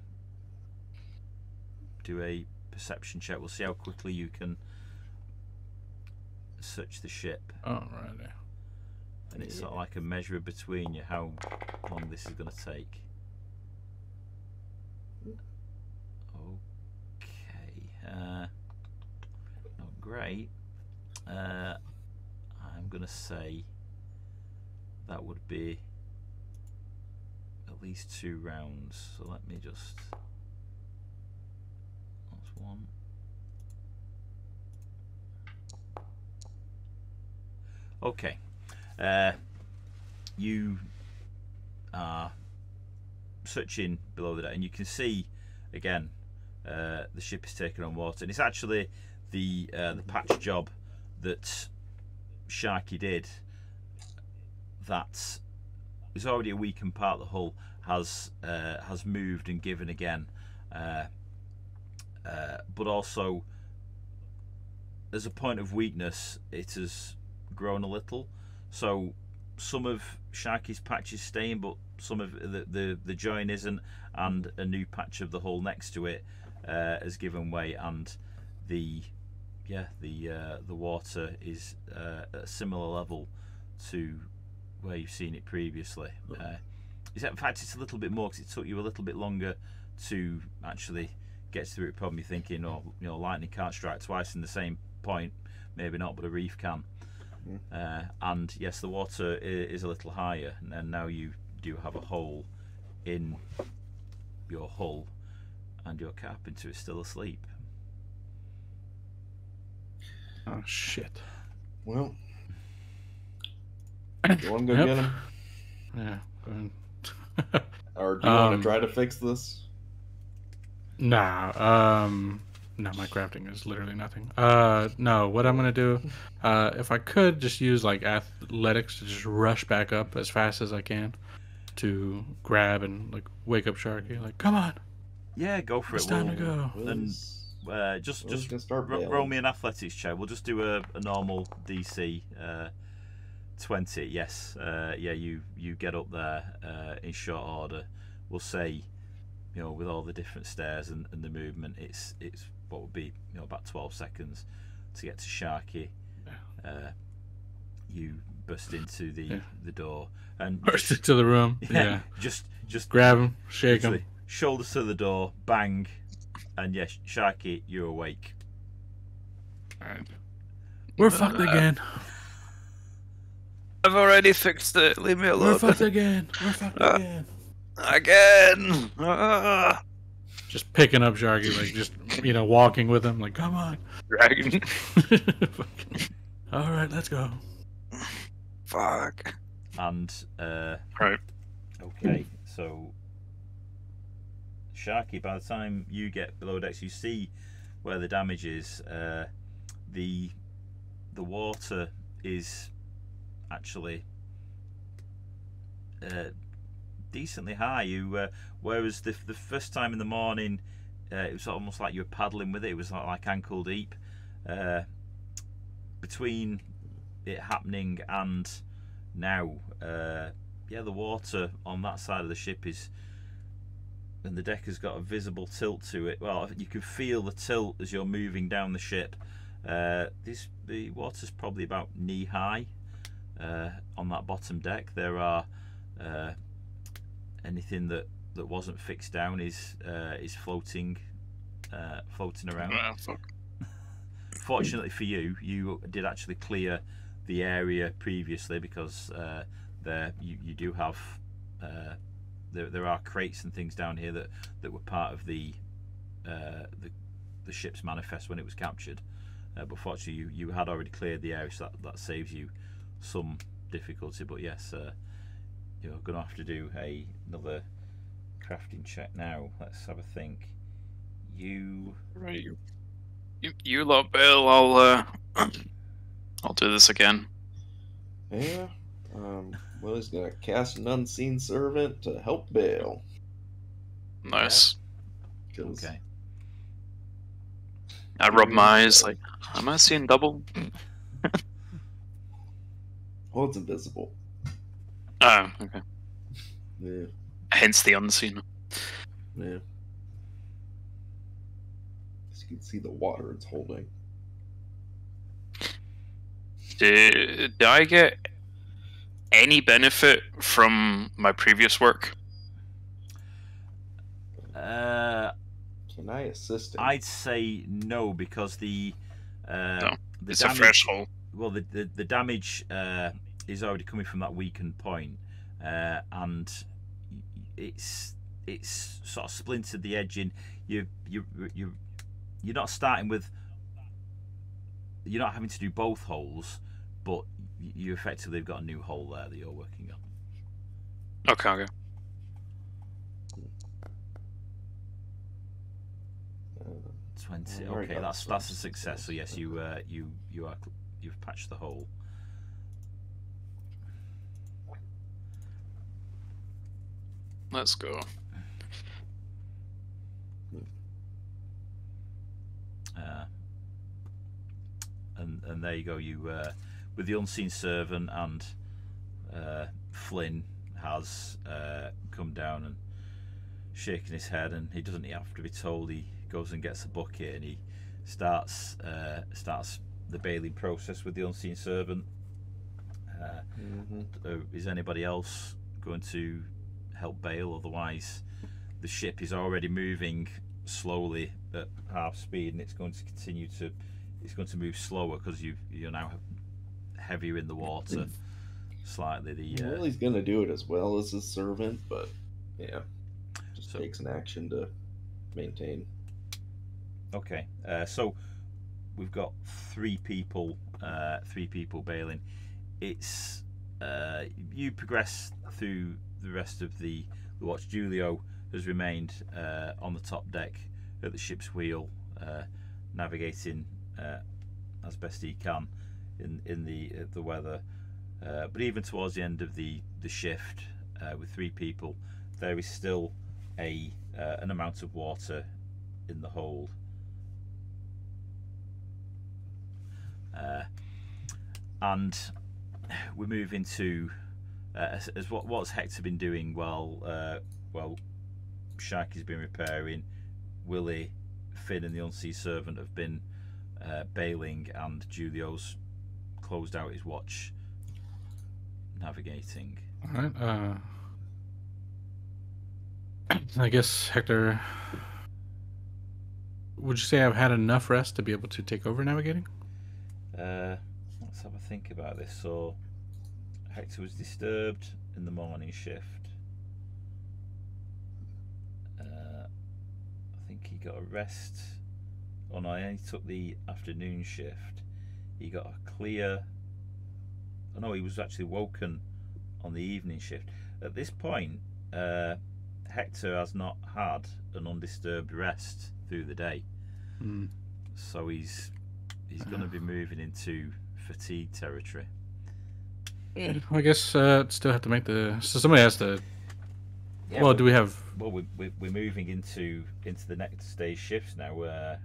S1: do a perception check? We'll see how quickly you can search the ship.
S2: Alrighty.
S1: And it's sort of like a measure between you how long this is going to take. Okay. Not great. I'm going to say that would be at least 2 rounds. So let me just. That's 1. Okay. You are searching below the deck, and you can see again the ship is taking on water, and it's actually the patch job that Sharky did that is already a weakened part of the hull has moved and given again, but also as a point of weakness it has grown a little. So some of Sharky's patch is staying, but some of the join isn't, and a new patch of the hull next to it has given way, and the water is at a similar level to where you've seen it previously. In fact, it's a little bit more because it took you a little bit longer to actually get through it. Probably thinking, lightning can't strike twice in the same point. Maybe not, but a reef can. And yes, the water is a little higher, and now you do have a hole in your hull, and your carpenter is still asleep.
S2: Oh shit!
S4: Well, you want to go get him?
S2: Yeah. Go ahead.
S4: Or do you want to try to fix this?
S2: Nah. No, my crafting is literally nothing. No, what I'm gonna do, if I could just use like athletics to just rush back up as fast as I can to grab and like wake up Sharky. Like, come on.
S1: Yeah, go for
S2: It's
S1: it.
S2: time to go.
S1: And just roll me an athletics check. We'll just do a normal DC 20. Yes. You get up there in short order. We'll say, with all the different stairs and the movement, it's what would be about 12 seconds to get to Sharky. You burst into the door and
S2: burst into the room. Yeah.
S1: Just
S2: grab him, shake him,
S1: shoulders to the door, bang, and yes, Sharky, you're awake.
S2: Right. We're fucked again.
S3: I've already fixed it. Leave me alone.
S2: We're fucked again. We're fucked again.
S3: Again.
S2: Just picking up Sharky, like just walking with him, like come on.
S3: Dragging.
S2: All right, let's go.
S3: Fuck.
S1: And
S3: right.
S1: Okay, so Sharky, by the time you get below decks, you see where the damage is, the water is actually decently high. Whereas the first time in the morning, it was almost like you were paddling with it. It was like ankle deep. Between it happening and now, yeah, the water on that side of the ship is, and the deck has got a visible tilt to it. Well, you can feel the tilt as you're moving down the ship. The water's probably about knee high on that bottom deck. There are anything that wasn't fixed down is floating around. Fortunately for you, you did actually clear the area previously, because there you do have there are crates and things down here that were part of the ship's manifest when it was captured. But fortunately, you had already cleared the area, so that saves you some difficulty. But yes, you're going to have to do another crafting check now. Let's have a think.
S3: Right. You lot, Bill. I'll do this again.
S4: Yeah. Willie's gonna cast an unseen servant to help Bale.
S3: Nice.
S1: Okay.
S3: I rub my eyes like, am I seeing double?
S4: Well, it's invisible.
S3: Oh, okay.
S4: Yeah.
S3: Hence the unseen.
S4: Yeah. You can see the water it's holding.
S3: Did I get any benefit from my previous work?
S4: Can I assist him?
S1: I'd say no, because
S3: No,
S1: the
S3: it's
S1: damage,
S3: a fresh hole.
S1: well, the damage is already coming from that weakened point, and it's sort of splintered the edge in. You're not starting with. You're not having to do both holes, but you effectively have got a new hole there that you're working on.
S3: Okay.
S1: 20. Okay, that's a success. So yes, you've patched the hole.
S3: Let's go.
S1: And there you go. You with the unseen servant, and Flynn has come down and shaking his head, and he doesn't have to be told. He goes and gets a bucket, and he starts the bailing process with the unseen servant. Is anybody else going to help bail? Otherwise, the ship is already moving slowly at half speed, and it's going to continue to. It's going to move slower because you're now heavier in the water slightly.
S4: Willie's going to do it as well as his servant, but yeah, just takes an action to maintain.
S1: Okay, so we've got three people bailing. It's you progress through the rest of the watch. Julio has remained on the top deck at the ship's wheel, navigating as best he can in the weather. But even towards the end of the shift, with three people, there is still an amount of water in the hold. And we move into as what's Hector been doing while Sharky's been repairing. Willie, Finn, and the unseen servant have been bailing, and Julio's closed out his watch navigating.
S2: All right. I guess, Hector, would you say I've had enough rest to be able to take over navigating?
S1: Let's have a think about this. So Hector was disturbed in the morning shift. I think he got a rest. Oh no, he took the afternoon shift. He got a clear. Oh no, he was actually woken on the evening shift. At this point, Hector has not had an undisturbed rest through the day. So he's going to be moving into fatigue territory.
S2: Yeah, I guess still have to make the. So somebody has to.
S1: Yeah,
S2: well, do we have?
S1: Well, we're moving into the next day's shifts now.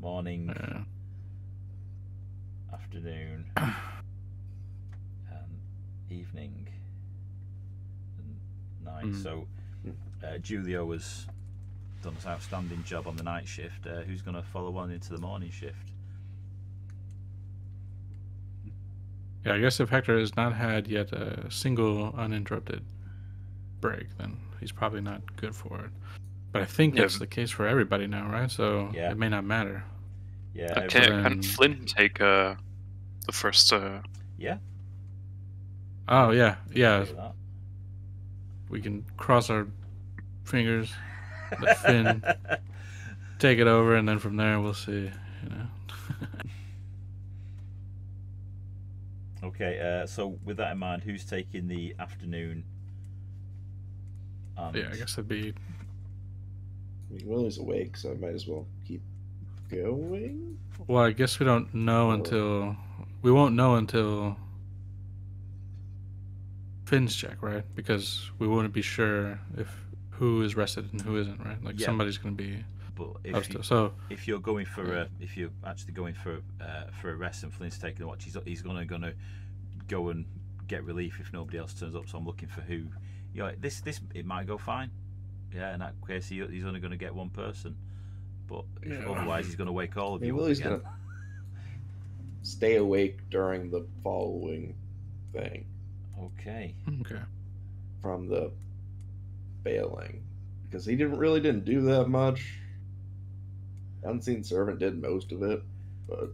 S1: Morning, afternoon, and evening, and night. So Julio has done an outstanding job on the night shift. Who's going to follow on into the morning shift?
S2: Yeah, I guess if Hector has not had yet a single uninterrupted break, then he's probably not good for it. But I think that's the case for everybody now, right? So it may not matter.
S1: Yeah.
S3: Okay, can Flynn take the first?
S1: Yeah.
S2: Oh yeah. We can cross our fingers, let Finn take it over, and then from there we'll see.
S1: Okay, so with that in mind, who's taking the afternoon?
S2: Yeah, I guess that'd be.
S4: Willie's awake, so I might as well keep going.
S2: Well, I guess we don't know until we won't know until Finn's check, right? Because we wouldn't be sure if who is rested and who isn't, right? Like somebody's going to be.
S1: But if you're going for if you're actually going for a rest and Flynn's taking the watch, he's gonna go and get relief if nobody else turns up. So I'm looking for who. This it might go fine. Yeah, in that case he's only going to get one person. But otherwise he's going to wake all of you.
S4: Willie's going to stay awake during the following thing.
S1: Okay.
S4: From the bailing, because he didn't do that much. Unseen Servant did most of it, but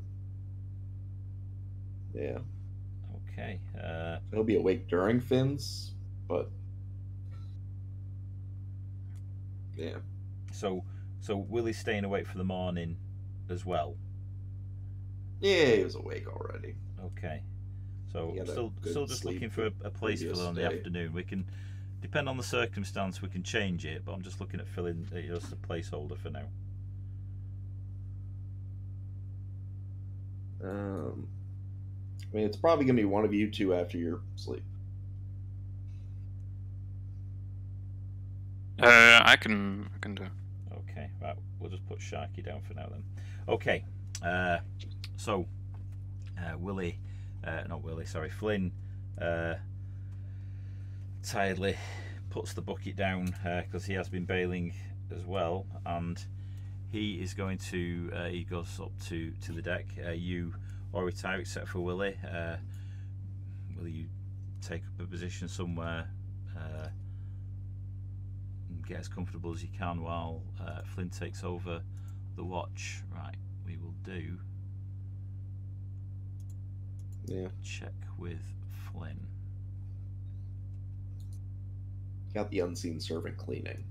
S4: yeah.
S1: Okay.
S4: He'll be awake during Finn's, but yeah.
S1: So Willie's staying awake for the morning as well.
S4: Yeah, he was awake already.
S1: Okay. So still just looking for a place filler on the afternoon. We can, depend on the circumstance, we can change it. But I'm just looking at filling just a placeholder for now.
S4: I mean, it's probably going to be one of you two after your sleep.
S3: I can do it.
S1: Okay, right. We'll just put Sharky down for now then. Okay. So Flynn tiredly puts the bucket down because he has been bailing as well, and he is going to he goes up to the deck. You all retire except for Willie. Will you take up a position somewhere and get as comfortable as you can while Flynn takes over the watch? Right, we will do.
S4: Yeah.
S1: Check with Flynn.
S4: Got the Unseen Servant cleaning.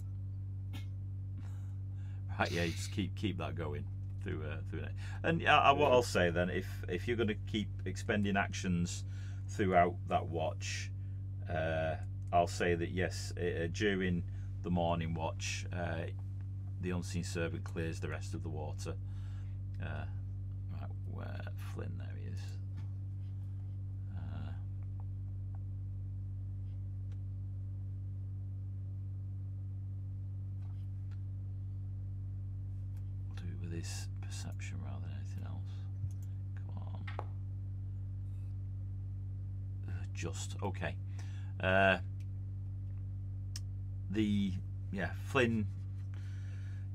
S1: Right, yeah, you just keep that going through it. And what I'll say then, if you're going to keep expending actions throughout that watch, I'll say that yes, during the morning watch, the Unseen Servant clears the rest of the water. Right, where Flynn, there he is. Do it with his perception rather than anything else. Come on. Just okay. Flynn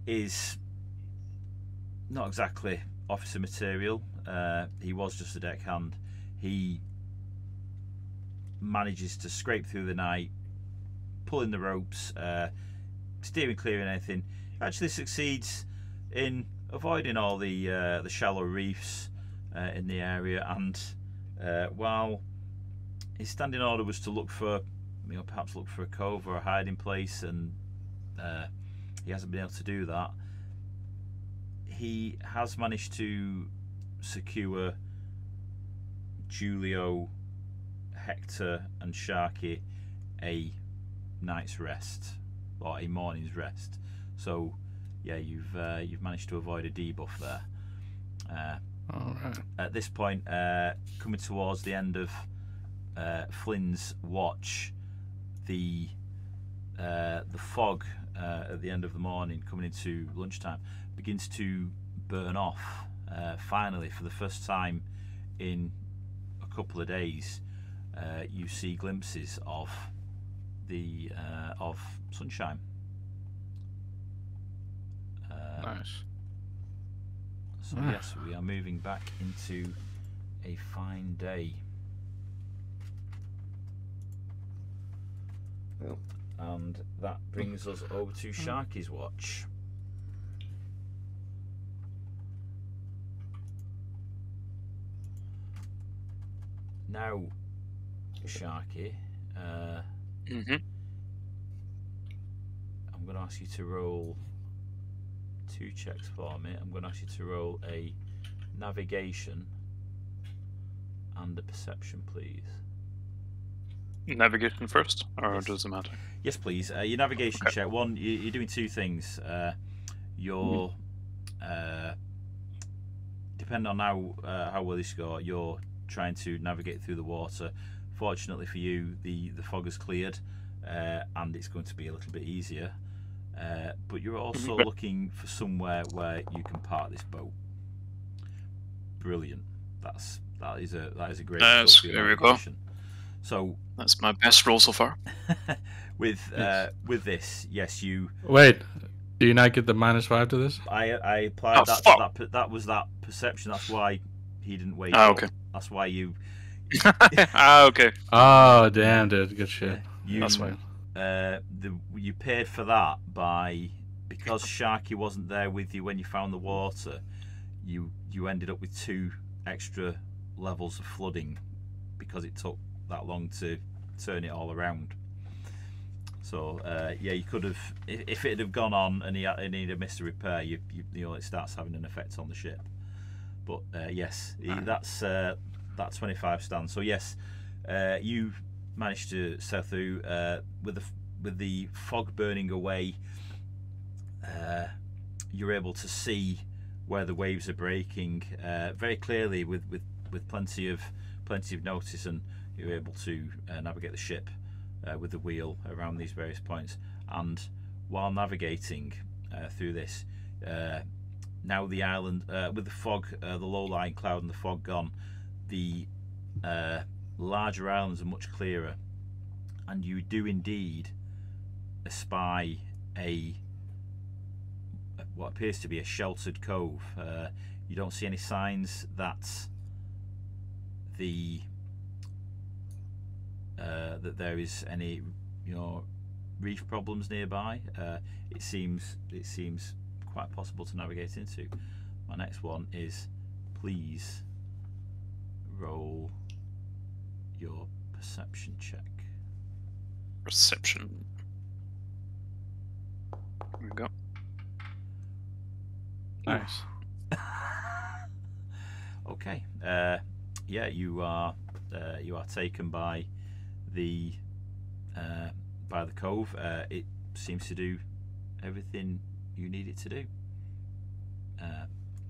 S1: is not exactly officer material. He was just a deckhand. He manages to scrape through the night, pulling the ropes, steering clear of anything. Actually succeeds in avoiding all the shallow reefs in the area, and while his standing order was to look for, perhaps look for a cove or a hiding place, and he hasn't been able to do that. He has managed to secure Julio, Hector, and Sharky a night's rest, or a morning's rest. So yeah, you've managed to avoid a debuff there.
S2: All right.
S1: At this point, coming towards the end of Flynn's watch, the fog at the end of the morning, coming into lunchtime, begins to burn off. Finally, for the first time in a couple of days, you see glimpses of the of sunshine.
S2: Nice.
S1: So yes, we are moving back into a fine day.
S4: Well.
S1: And that brings us over to Sharky's watch. Now, Sharky, I'm going to ask you to roll 2 checks for me. I'm going to ask you to roll a navigation and a perception, please.
S3: Navigation first, or
S1: Yes.
S3: does it matter?
S1: Yes, please. Your navigation check. One, you're doing 2 things. You're depending on how well you score, you're trying to navigate through the water. Fortunately for you, the fog has cleared, and it's going to be a little bit easier. But you're also looking for somewhere where you can park this boat. Brilliant. That is a great.
S3: There we go.
S1: So
S3: that's my best roll so far.
S1: with this, yes, you.
S2: Wait, do you not get the -5 to this?
S1: I applied that was that perception. That's why he didn't wake up.
S3: Okay.
S1: That's why you.
S3: Okay.
S2: Oh damn, dude, good shit.
S3: That's fine.
S1: You paid for that because Sharky wasn't there with you when you found the water. You ended up with 2 extra levels of flooding because it took that long to turn it all around. So you could have, if it had gone on and he'd have missed a repair, you know, it starts having an effect on the ship. But yes, that 25 stands. So yes, you managed to sail through with the fog burning away. You're able to see where the waves are breaking very clearly with plenty of notice, and you're able to navigate the ship with the wheel around these various points. And while navigating through this, now the island with the fog, the low-lying cloud and the fog gone, the larger islands are much clearer, and you do indeed espy what appears to be a sheltered cove. You don't see any signs that that there is any, you know, reef problems nearby. It seems quite possible to navigate into. My next one is, please roll your perception check.
S3: Perception. There we go.
S2: Nice.
S1: Okay. Yeah, you are taken by the cove. It seems to do everything you need it to do.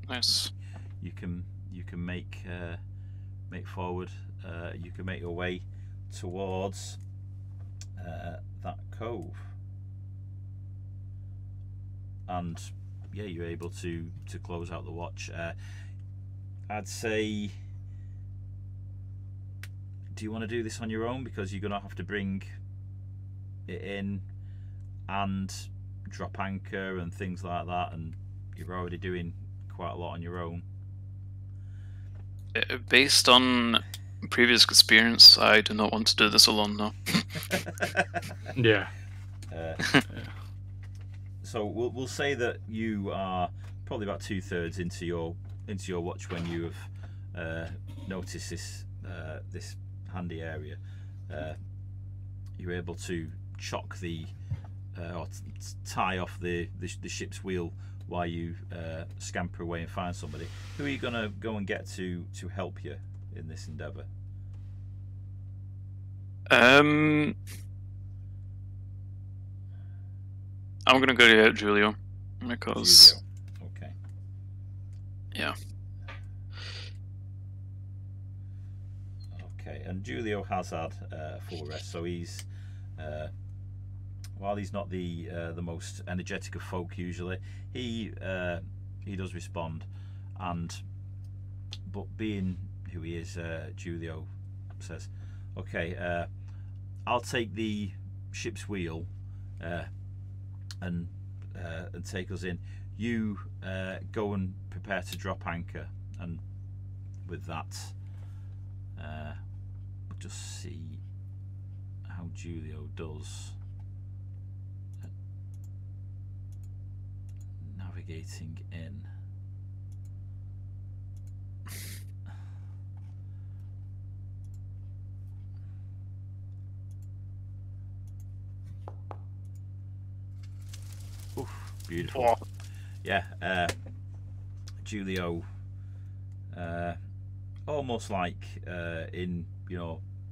S3: Nice.
S1: You can make forward. You can make your way towards that cove, and yeah, you're able to close out the watch. I'd say, do you want to do this on your own, because you're gonna have to bring it in and drop anchor and things like that, and you're already doing quite a lot on your own?
S3: Based on previous experience, I do not want to do this alone now.
S2: Yeah.
S1: So we'll say that you are probably about 2/3 into your watch when you have noticed this handy area. You're able to chock or tie off the ship's wheel while you scamper away and find somebody. Who are you gonna go and get to help you in this endeavour?
S3: I'm gonna go to Julio because
S1: Julio. Okay.
S3: yeah,
S1: and Julio has had a full rest, so he's while he's not the most energetic of folk usually, he does respond, but being who he is, Julio says, "Okay, I'll take the ship's wheel and take us in. You go and prepare to drop anchor." And with that, we'll just see how Julio does at navigating in. Oof, beautiful.
S3: Oh.
S1: Yeah, Julio, almost like in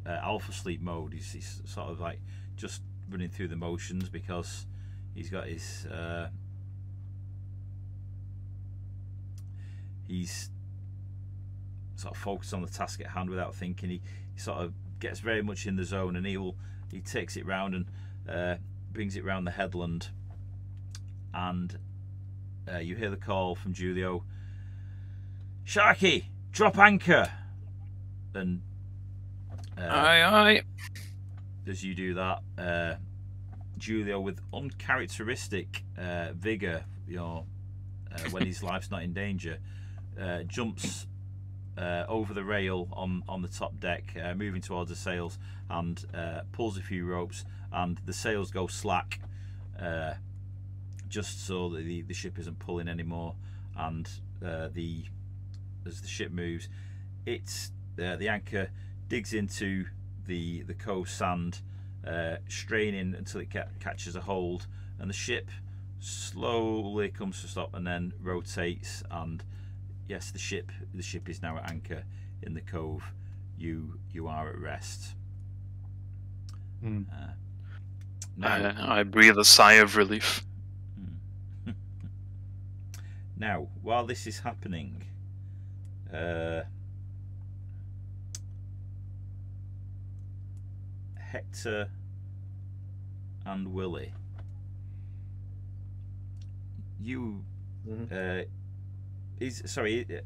S1: alpha sleep mode. He's sort of like just running through the motions because he's got his he's sort of focused on the task at hand without thinking. He sort of gets very much in the zone, and he takes it round and brings it round the headland, and you hear the call from Julio, "Sharky, drop anchor!" And
S3: aye.
S1: as you do that, Julio, with uncharacteristic vigor, when his life's not in danger, jumps over the rail on the top deck, moving towards the sails, and pulls a few ropes, and the sails go slack, just so that the ship isn't pulling anymore. And as the ship moves, the anchor digs into the cove sand, straining until it catches a hold, and the ship slowly comes to a stop and then rotates. And yes, the ship is now at anchor in the cove. You are at rest. Now,
S3: I breathe a sigh of relief.
S1: now, while this is happening, Hector and Willie, you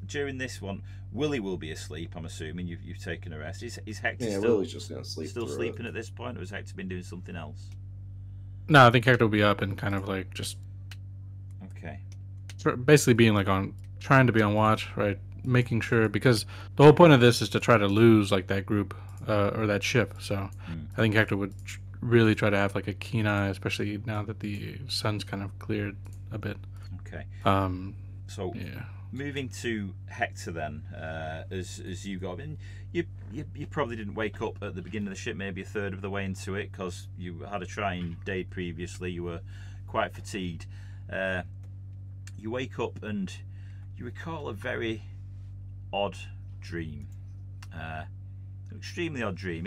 S1: during this one, Willie will be asleep. I'm assuming you've taken a rest. Is Hector
S4: Willie's just gonna sleep.
S1: still sleeping at this point, or has Hector been doing something else?
S2: No, I think Hector will be up and kind of like just
S1: Okay.
S2: basically being like trying to be on watch, right? Making sure, because the whole point of this is to try to lose like that group or that ship. So I think Hector would really try to have like a keen eye, especially now that the sun's kind of cleared a bit.
S1: Okay. So
S2: yeah.
S1: moving to Hector then, as you got in, you probably didn't wake up at the beginning of the ship, maybe a third of the way into it, because you had a trying day previously. You were quite fatigued. You wake up and you recall a very odd dream, extremely odd dream.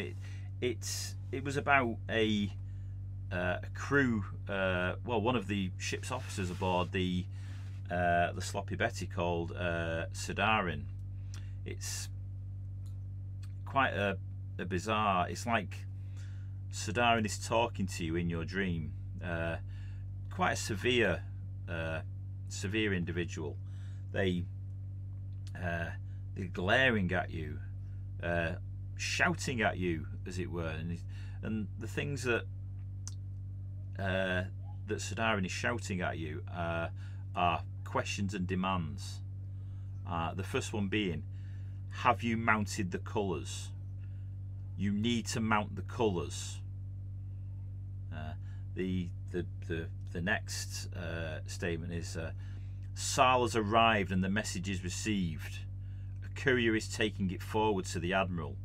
S1: It was about a crew, one of the ship's officers aboard the Sloppy Betty, called Sidarin. It's quite a bizarre. It's like Sidarin is talking to you in your dream. Quite a severe individual. They're glaring at you, shouting at you, as it were, and the things that Sidarin is shouting at you are questions and demands. The first one being, have you mounted the colours? You need to mount the colours. The next statement is, Sal has arrived and the message is received. A courier is taking it forward to the Admiral.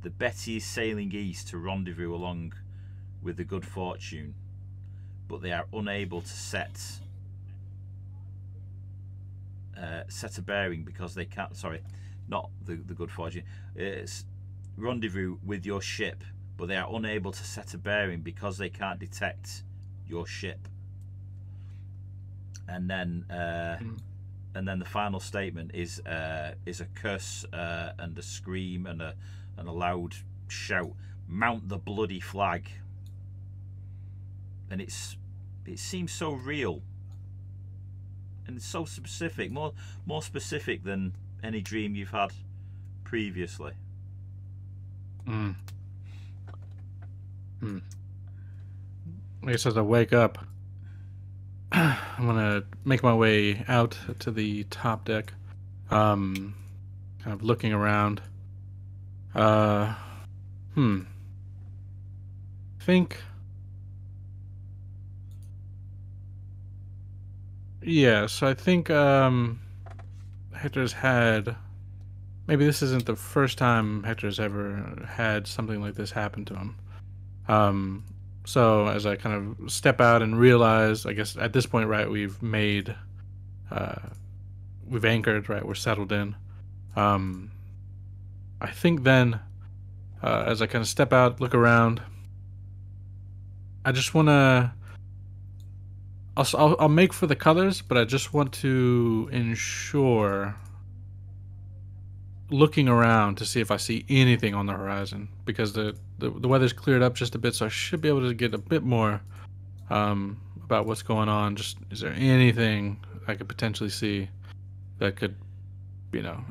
S1: The Betty is sailing east to rendezvous along with the Good Fortune, but they are unable to set a bearing because they can't. Sorry, not the Good Fortune. It's rendezvous with your ship, but they are unable to set a bearing because they can't detect your ship. And then the final statement is a curse and a scream and a and a loud shout, "Mount the bloody flag!" And it seems so real and it's so specific, more specific than any dream you've had previously.
S2: I guess as I wake up, I'm gonna make my way out to the top deck, kind of looking around. Think. Yeah, so I think Hector's had. Maybe this isn't the first time Hector's ever had something like this happen to him. So as I kind of step out and realize, I guess at this point, right, we've anchored, right, we're settled in. I think then, as I kind of step out, look around, I just want to. I'll make for the colors, but I just want to ensure. Looking around to see if I see anything on the horizon, because the weather's cleared up just a bit, so I should be able to get a bit more about what's going on. Just, is there anything I could potentially see that could,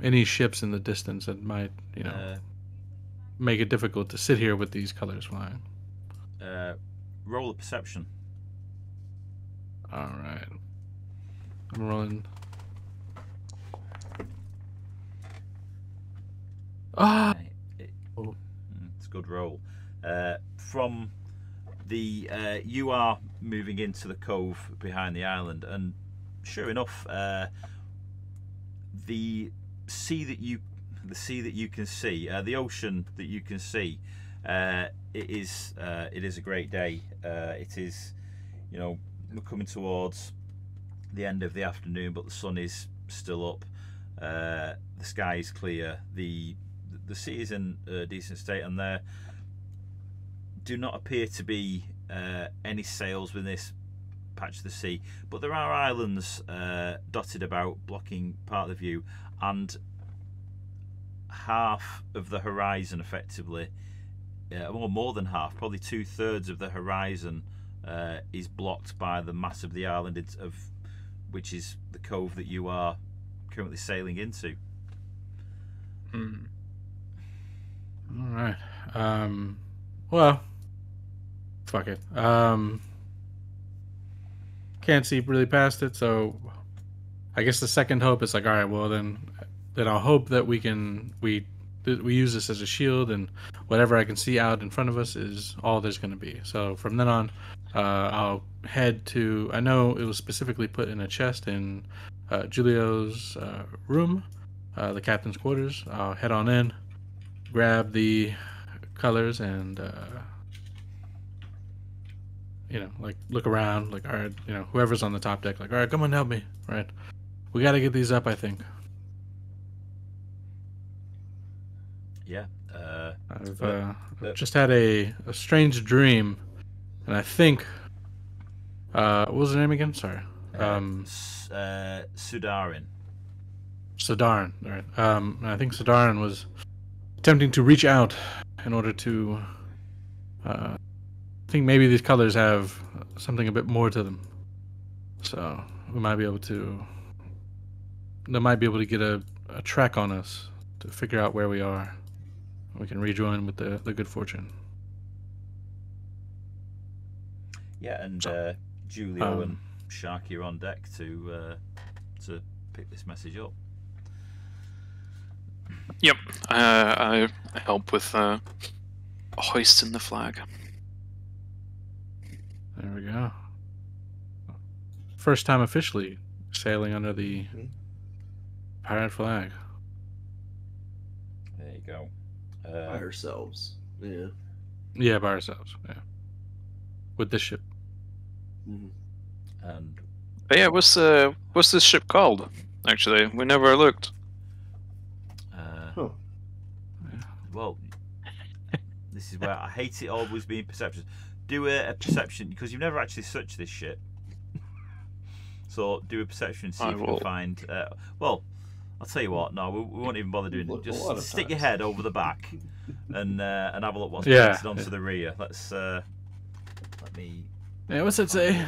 S2: any ships in the distance that might, make it difficult to sit here with these colors flying?
S1: Roll a perception.
S2: All right, I'm rolling.
S1: It's a good roll. From the you are moving into the cove behind the island, and sure enough, the sea that you can see, the ocean that you can see, it is a great day. It is, we're coming towards the end of the afternoon, but the sun is still up. The sky is clear. The sea is in a decent state, and there do not appear to be any sails within this patch of the sea, but there are islands dotted about, blocking part of the view, and half of the horizon, effectively, or more than half, probably 2/3 of the horizon is blocked by the mass of the island, which is the cove that you are currently sailing into.
S2: All right. Well, fuck it. Can't see really past it, so I guess the second hope is like, all right, well then I'll hope that we use this as a shield, and whatever I can see out in front of us is all there's going to be. So from then on, I'll head to. I know it was specifically put in a chest in Julio's room, the captain's quarters. I'll head on in, grab the colors, and look around, like, all right, whoever's on the top deck, like, all right, come on, help me, right? We got to get these up, I think.
S1: Yeah.
S2: I've just had a strange dream, and I think, what was her name again? Sorry.
S1: Sudarin.
S2: Sudarin, right. And I think Sudarin was attempting to reach out in order to, I think maybe these colors have something a bit more to them. So they might be able to get a track on us to figure out where we are. We can rejoin with the good fortune.
S1: Yeah, and Julio and Sharky are on deck to pick this message up.
S3: Yep, I help with hoisting the flag.
S2: There we go. First time officially sailing under the pirate flag.
S1: There you go.
S4: By ourselves. Yeah.
S2: Yeah, by ourselves. Yeah. With this ship.
S1: And
S3: yeah, what's this ship called? Actually, we never looked.
S1: Well, this is where I hate it always being perception. Do a perception, because you've never actually searched this ship. So do a perception and see if you can find. Well, I'll tell you what. No, we won't even bother doing it. Just stick your head over the back and have a look what's painted onto the rear. Let's let me.
S2: Yeah, what's it say?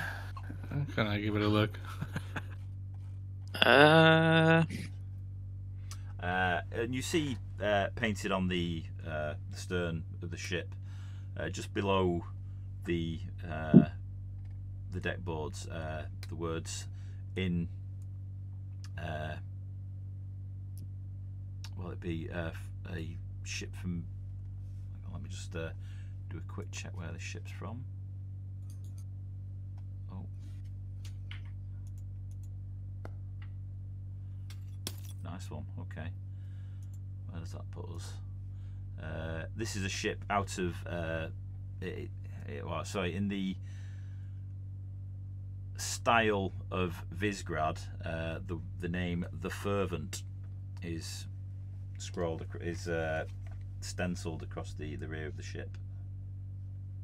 S2: Can I give it a look?
S1: And you see painted on the stern of the ship, just below the deck boards, the words in. Will it be a ship from? Let me just do a quick check where the ship's from. Oh, nice one. Okay, where does that put us? This is a ship out of sorry, in the style of Visgrad. The name The Fervent is scrolled, is stenciled across the rear of the ship.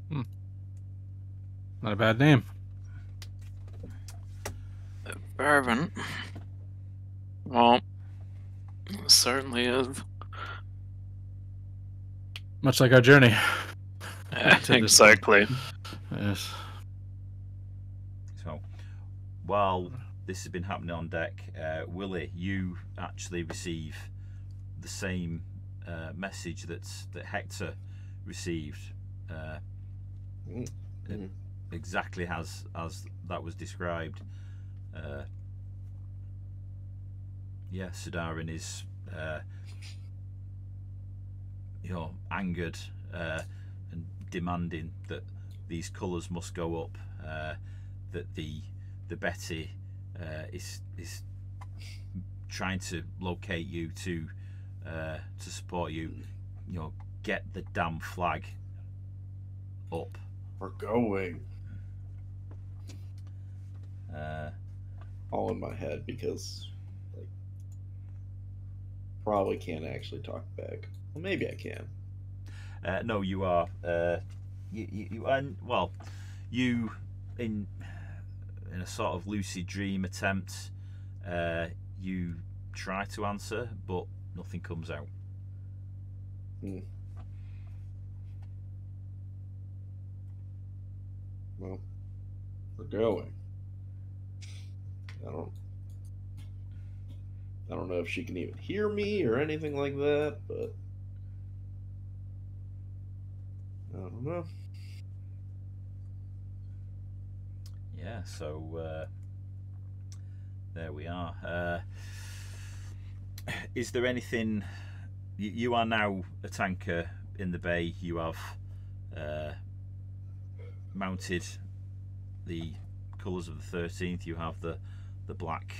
S2: Not a bad name.
S3: Fervent. Well, certainly is.
S2: Much like our journey.
S3: Exactly.
S2: Yes.
S1: So, while this has been happening on deck, Willie, you actually receive the same message that Hector received, exactly as that was described. Yeah, Sudarin is angered and demanding that these colours must go up, that the Betty is trying to locate you to support you. Get the damn flag up.
S4: We're going. All in my head because probably can't actually talk back. Well, maybe I can.
S1: No, you are. You well, you in a sort of lucid dream attempt. You try to answer, but nothing comes out.
S4: Well, we're going. I don't know if she can even hear me or anything like that, but I don't know.
S1: Yeah, so there we are. Is there anything? You are now a tanker in the bay. You have mounted the colours of the 13th. You have the black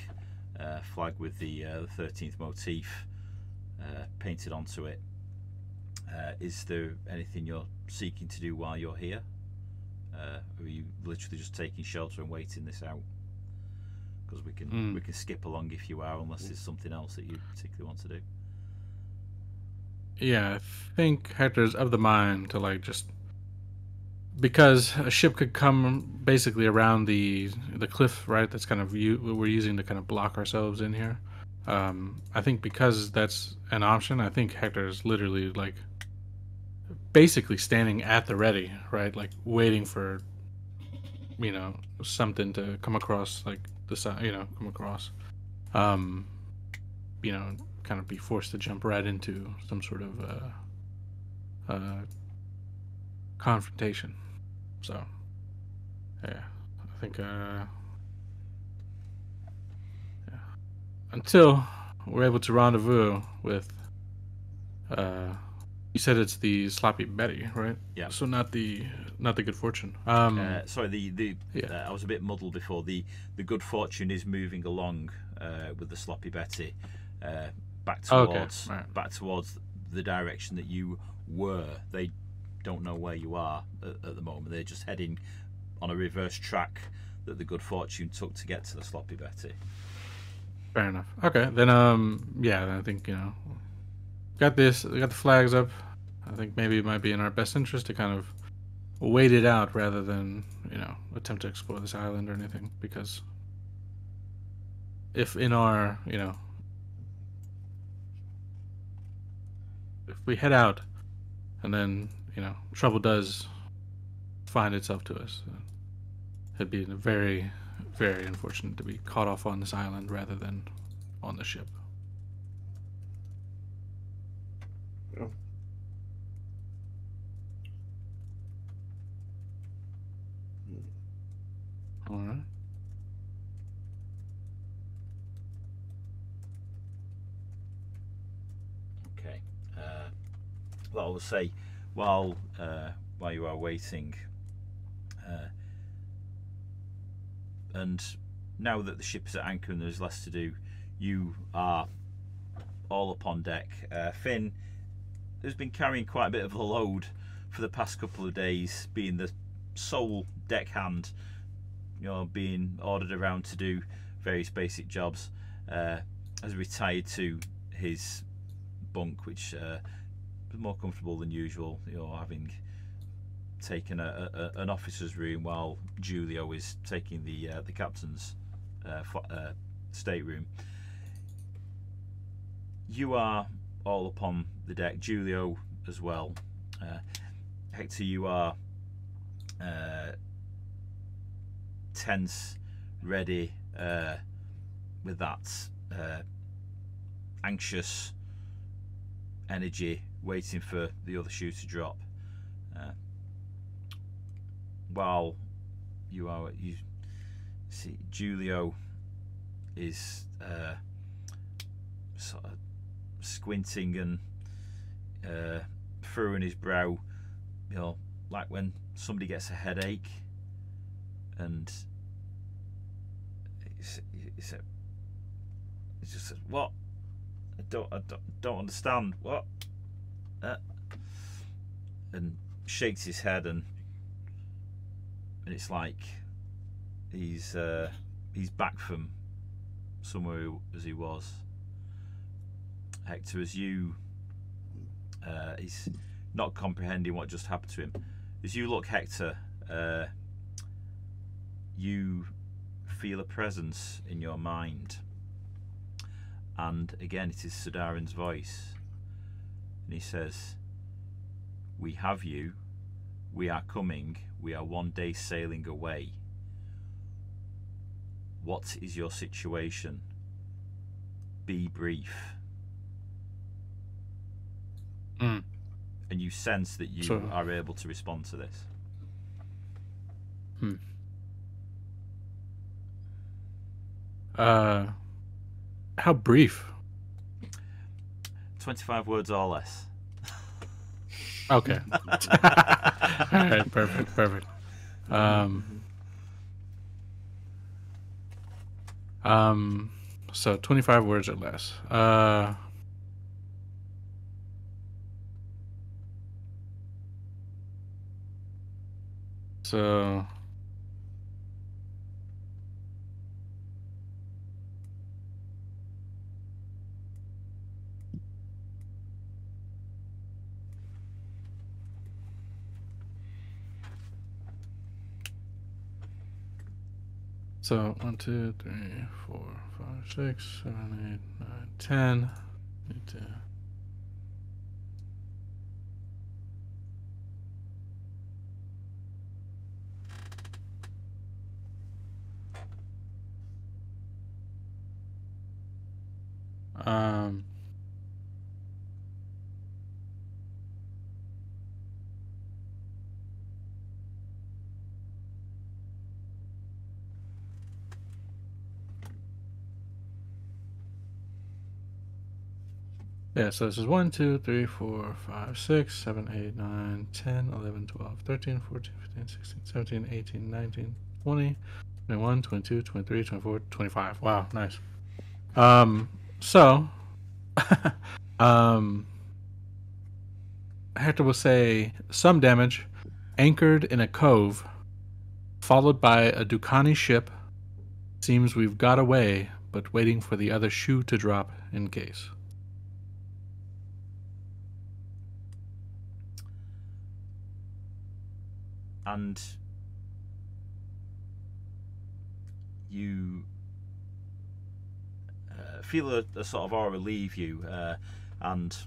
S1: flag with the 13th motif painted onto it. Is there anything you're seeking to do while you're here? Or are you literally just taking shelter and waiting this out? Because we can skip along if you are, unless there's something else that you particularly want to do.
S2: Yeah, I think Hector's of the mind to just because a ship could come basically around the cliff, right? That's kind of we're using to kind of block ourselves in here. I think because that's an option, I think Hector's literally basically standing at the ready, right? Waiting for something to come across the side, come across, kind of be forced to jump right into some sort of confrontation. So yeah, I think until we're able to rendezvous with you said it's the Sloppy Betty, right?
S1: Yeah.
S2: So not the Good Fortune.
S1: Sorry, I was a bit muddled before. The Good Fortune is moving along with the Sloppy Betty back towards the direction that you were. They don't know where you are at the moment. They're just heading on a reverse track that the Good Fortune took to get to the Sloppy Betty.
S2: Fair enough. Okay, then I think got the flags up. I think maybe it might be in our best interest to kind of wait it out rather than attempt to explore this island or anything, because if in our we head out, and then trouble does find itself to us, it'd be very, very unfortunate to be caught off on this island rather than on the ship.
S4: Yeah.
S2: All right.
S1: Okay. Well, I will say, while you are waiting, and now that the ship is at anchor and there's less to do, you are all up on deck. Finn has been carrying quite a bit of a load for the past couple of days, being the sole deckhand, being ordered around to do various basic jobs. Has retired to his bunk, which was more comfortable than usual, having taken an officer's room while Julio is taking the captain's stateroom. You are all upon the deck, Julio as well. Hector, you are tense, ready, with that anxious energy, waiting for the other shoe to drop. While you see Julio is sort of squinting and furrowing his brow, like when somebody gets a headache, and he just says, "What? I don't understand. What?" And shakes his head, and it's like he's back from somewhere as he was. Hector, as you he's not comprehending what just happened to him. As you look, Hector, you feel a presence in your mind, and again it is Sudarin's voice, and he says, "We have you. We are coming. We are 1 day sailing away. What is your situation? Be brief." And you sense that you are able to respond to this.
S2: How brief?
S1: 25 words or less.
S2: Okay. All right, perfect. So 25 words or less. So So 1, 2, 3, 4, 5, 6, 7, 8, 9, 10. Need to... Yeah, so this is 1, 2, 3, 4, 5, 6, 7, 8, 9, 10, 11, 12, 13, 14, 15, 16, 17, 18, 19, 20, 21, 22, 23, 24, 25. Wow, nice. So, Hector will say, some damage, anchored in a cove, followed by a Ducani ship. Seems we've got away, but waiting for the other shoe to drop in case.
S1: And you feel a sort of aura leave you, and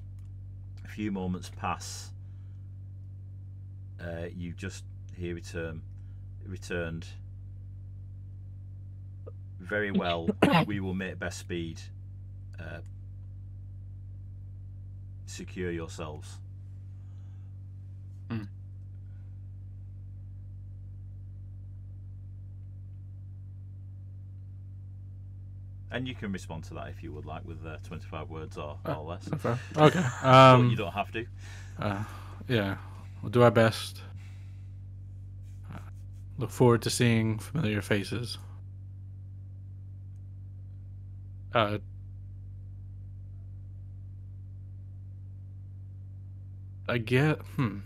S1: few moments pass. You just hear returned. Very well. We will make best speed. Secure yourselves. And you can respond to that if you would like with 25 words or less.
S2: Okay.
S1: But you don't have to.
S2: Yeah. We'll do our best. Look forward to seeing familiar faces. I get. And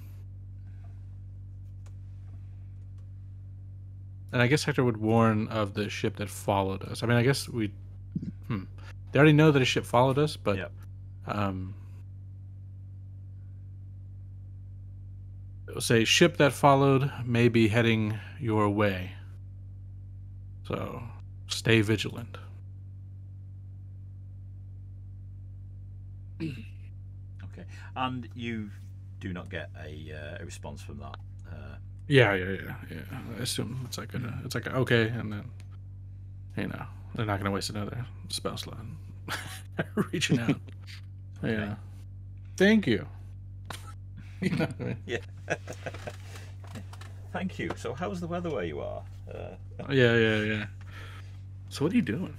S2: I guess Hector would warn of the ship that followed us. I mean, I guess we. They already know that a ship followed us, but.
S1: Yep.
S2: Say ship that followed may be heading your way. So, stay vigilant.
S1: Okay. And you do not get a response from that.
S2: Yeah. I assume it's like a okay, and then they're not gonna waste another spell slot reaching out.
S1: Okay.
S2: Yeah. Thank you. You know what I mean?
S1: Yeah. Thank you. So, how's the weather where you are?
S2: Yeah. So, what are you doing?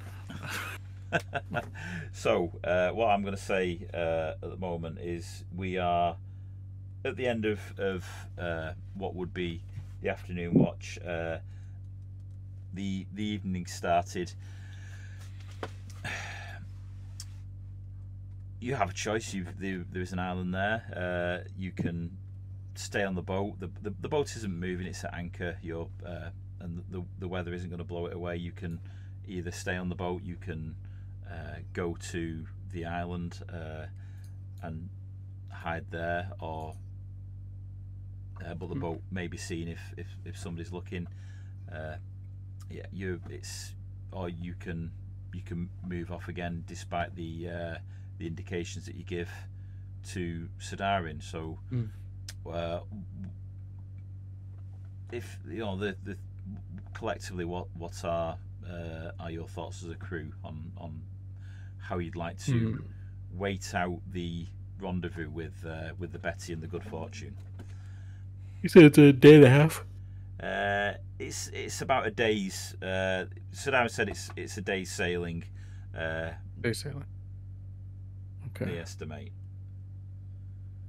S1: So, what I'm going to say at the moment is we are at the end of what would be the afternoon watch. The evening started. You have a choice. There's an island there. You can stay on the boat. The boat isn't moving; it's at anchor. And the weather isn't going to blow it away. You can either stay on the boat. You can go to the island and hide there, or but the boat may be seen if somebody's looking. Or you can move off again despite the indications that you give to Sadarin. So, if the collectively, what are your thoughts as a crew on how you'd like to wait out the rendezvous with the Betty and the Good Fortune?
S2: You said it's a day and a half.
S1: It's about a day's. Sadarin said it's a day's sailing.
S2: Day sailing. Okay.
S1: They estimate.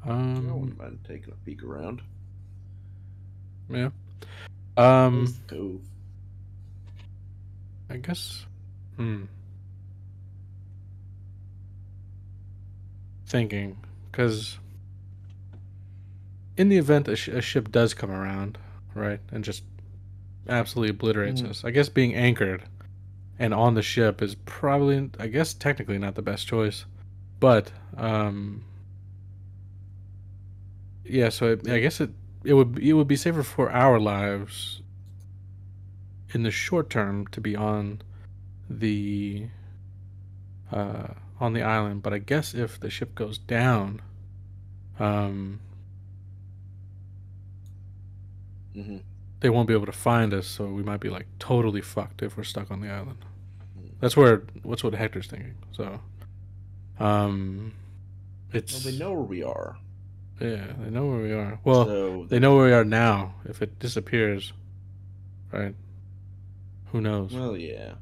S4: I wouldn't mind taking a peek around.
S2: Yeah.
S4: Cove.
S2: I guess. Thinking, because in the event a ship does come around, right, and just absolutely obliterates us, I guess being anchored and on the ship is probably, I guess, technically not the best choice. But yeah, so I guess it would be safer for our lives in the short term to be on the island. But I guess if the ship goes down, they won't be able to find us, so we might be like totally fucked if we're stuck on the island. That's what Hector's thinking. So it's.
S4: Well, they know where we are.
S2: Yeah, they know where we are. Well,
S4: So
S2: they know where we are now. If it disappears, right? Who knows?
S4: Well, yeah.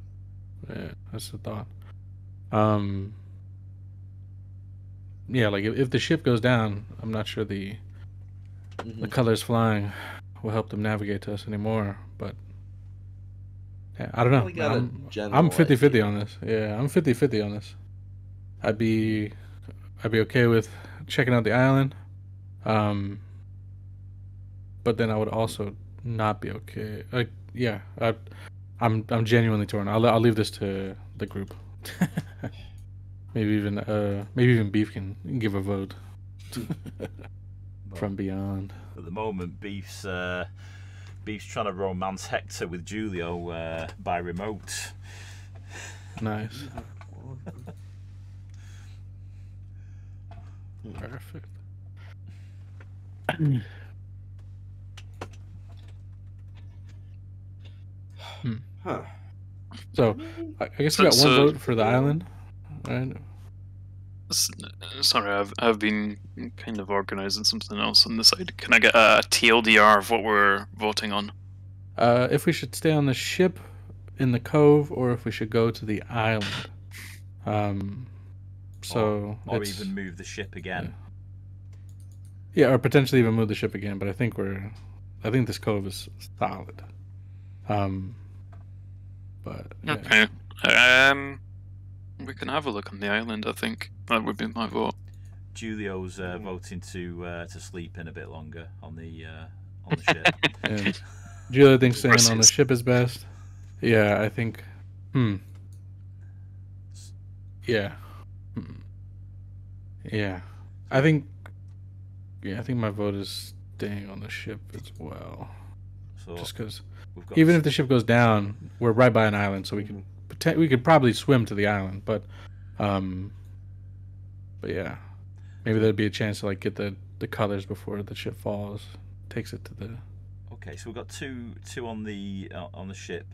S2: Yeah, that's the thought. Yeah, like if the ship goes down, I'm not sure the colors flying will help them navigate to us anymore. But yeah, I don't know. I'm 50-50 on this. Yeah, I'm 50-50 on this. I'd be okay with checking out the island, but then I would also not be okay. Yeah, I'm genuinely torn. I'll leave this to the group. maybe even Beef can give a vote from beyond.
S1: At the moment, Beef's trying to romance Hector with Julio by remote.
S2: Nice. Perfect.
S4: Huh.
S2: So, I guess we got one
S3: So-
S2: vote for the island, right?
S3: Sorry, I've been kind of organizing something else on the side. Can I get a TLDR of what we're voting on?
S2: If we should stay on the ship in the cove, or if we should go to the island. So
S1: or
S2: it's-
S1: even move the ship again.
S2: yeah, or potentially even move the ship again. But I think this cove is solid. But yeah.
S3: Okay. We can have a look on the island. I think that would be my vote.
S1: Julio's voting to sleep in a bit longer on the ship.
S2: And Julia thinks staying on the
S3: Versus-
S2: ship is best. Yeah, I think. Yeah. Yeah. I think. Yeah, I think my vote is staying on the ship as well.
S1: So
S2: Just because,
S1: we've got
S2: even if the ship goes down, we're right by an island, so we could probably swim to the island. But yeah, maybe there'd be a chance to like get the colors before the ship falls, takes it to the.
S1: Okay, so we've got two on the ship.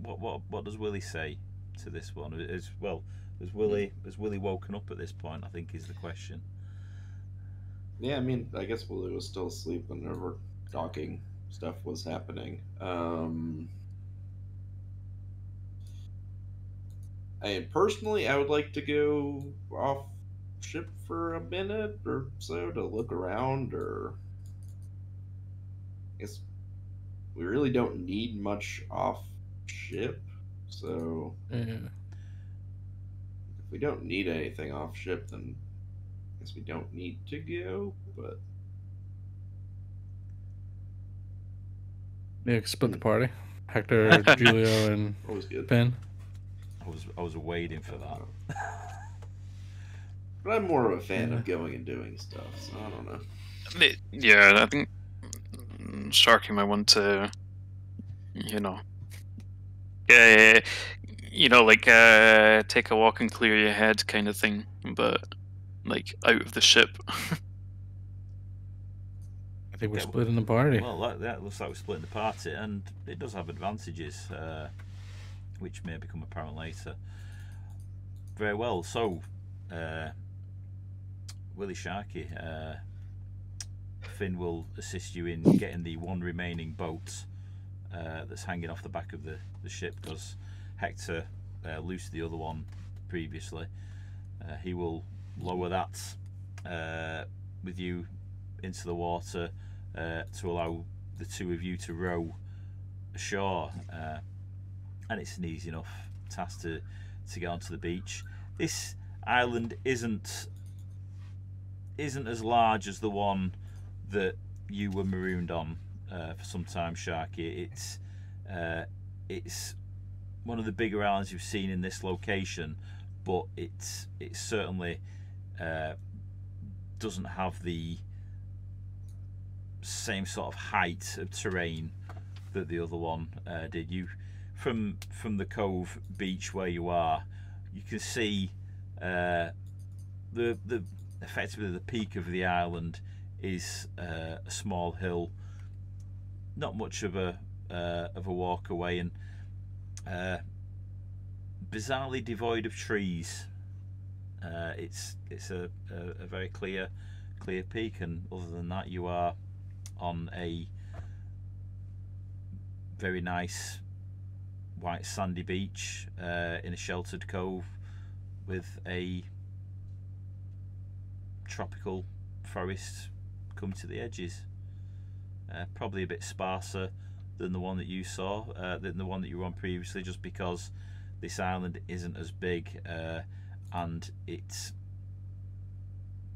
S1: What does Willie say to this one? Has Willie woken up at this point? I think is the question.
S4: Yeah, I mean, I guess Willie was still asleep whenever docking stuff was happening. Personally, I would like to go off ship for a minute or so to look around, or I guess we really don't need much off ship, so
S2: Yeah.
S4: if we don't need anything off ship, then I guess we don't need to go, but
S2: Yeah, split the party. Hector, Julio, and
S4: always good.
S2: Ben.
S1: I was waiting for that.
S4: But I'm more of a fan of going and doing stuff, so I don't know.
S3: Yeah, I think Sharky might want to, take a walk and clear your head kind of thing, but like out of the ship.
S2: I think we're
S1: Yeah,
S2: splitting the party.
S1: Well, that looks like we're splitting the party, and it does have advantages, which may become apparent later. Very well. So, Willie Sharkey, Finn will assist you in getting the one remaining boat that's hanging off the back of the ship, because Hector loosed the other one previously. He will lower that with you into the water to allow the two of you to row ashore, and it's an easy enough task to get onto the beach. This island isn't as large as the one that you were marooned on for some time, Sharky. It's one of the bigger islands you've seen in this location, but it certainly doesn't have the same sort of height of terrain that the other one did. You from the cove beach where you are, you can see the effectively the peak of the island is a small hill, not much of a walk away, and bizarrely devoid of trees. It's a very clear peak, and other than that, you are on a very nice white sandy beach in a sheltered cove with a tropical forest come to the edges. Probably a bit sparser than the one that you saw, than the one that you were on previously, just because this island isn't as big and it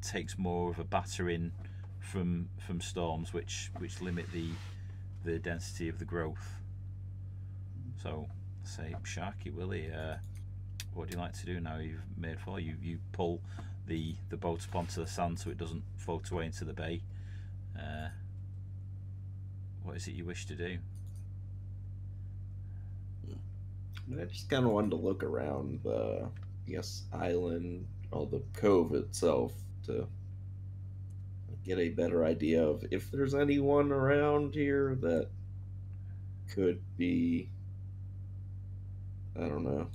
S1: takes more of a battering from storms, which limit the density of the growth. So, say, Sharky, Willie, what do you like to do now you've made for? You pull the boat up onto the sand so it doesn't float away into the bay. What is it you wish to do?
S4: I just kind of wanted to look around the, I guess, island, or the cove itself, to get a better idea of if there's anyone around here that could be. I don't know.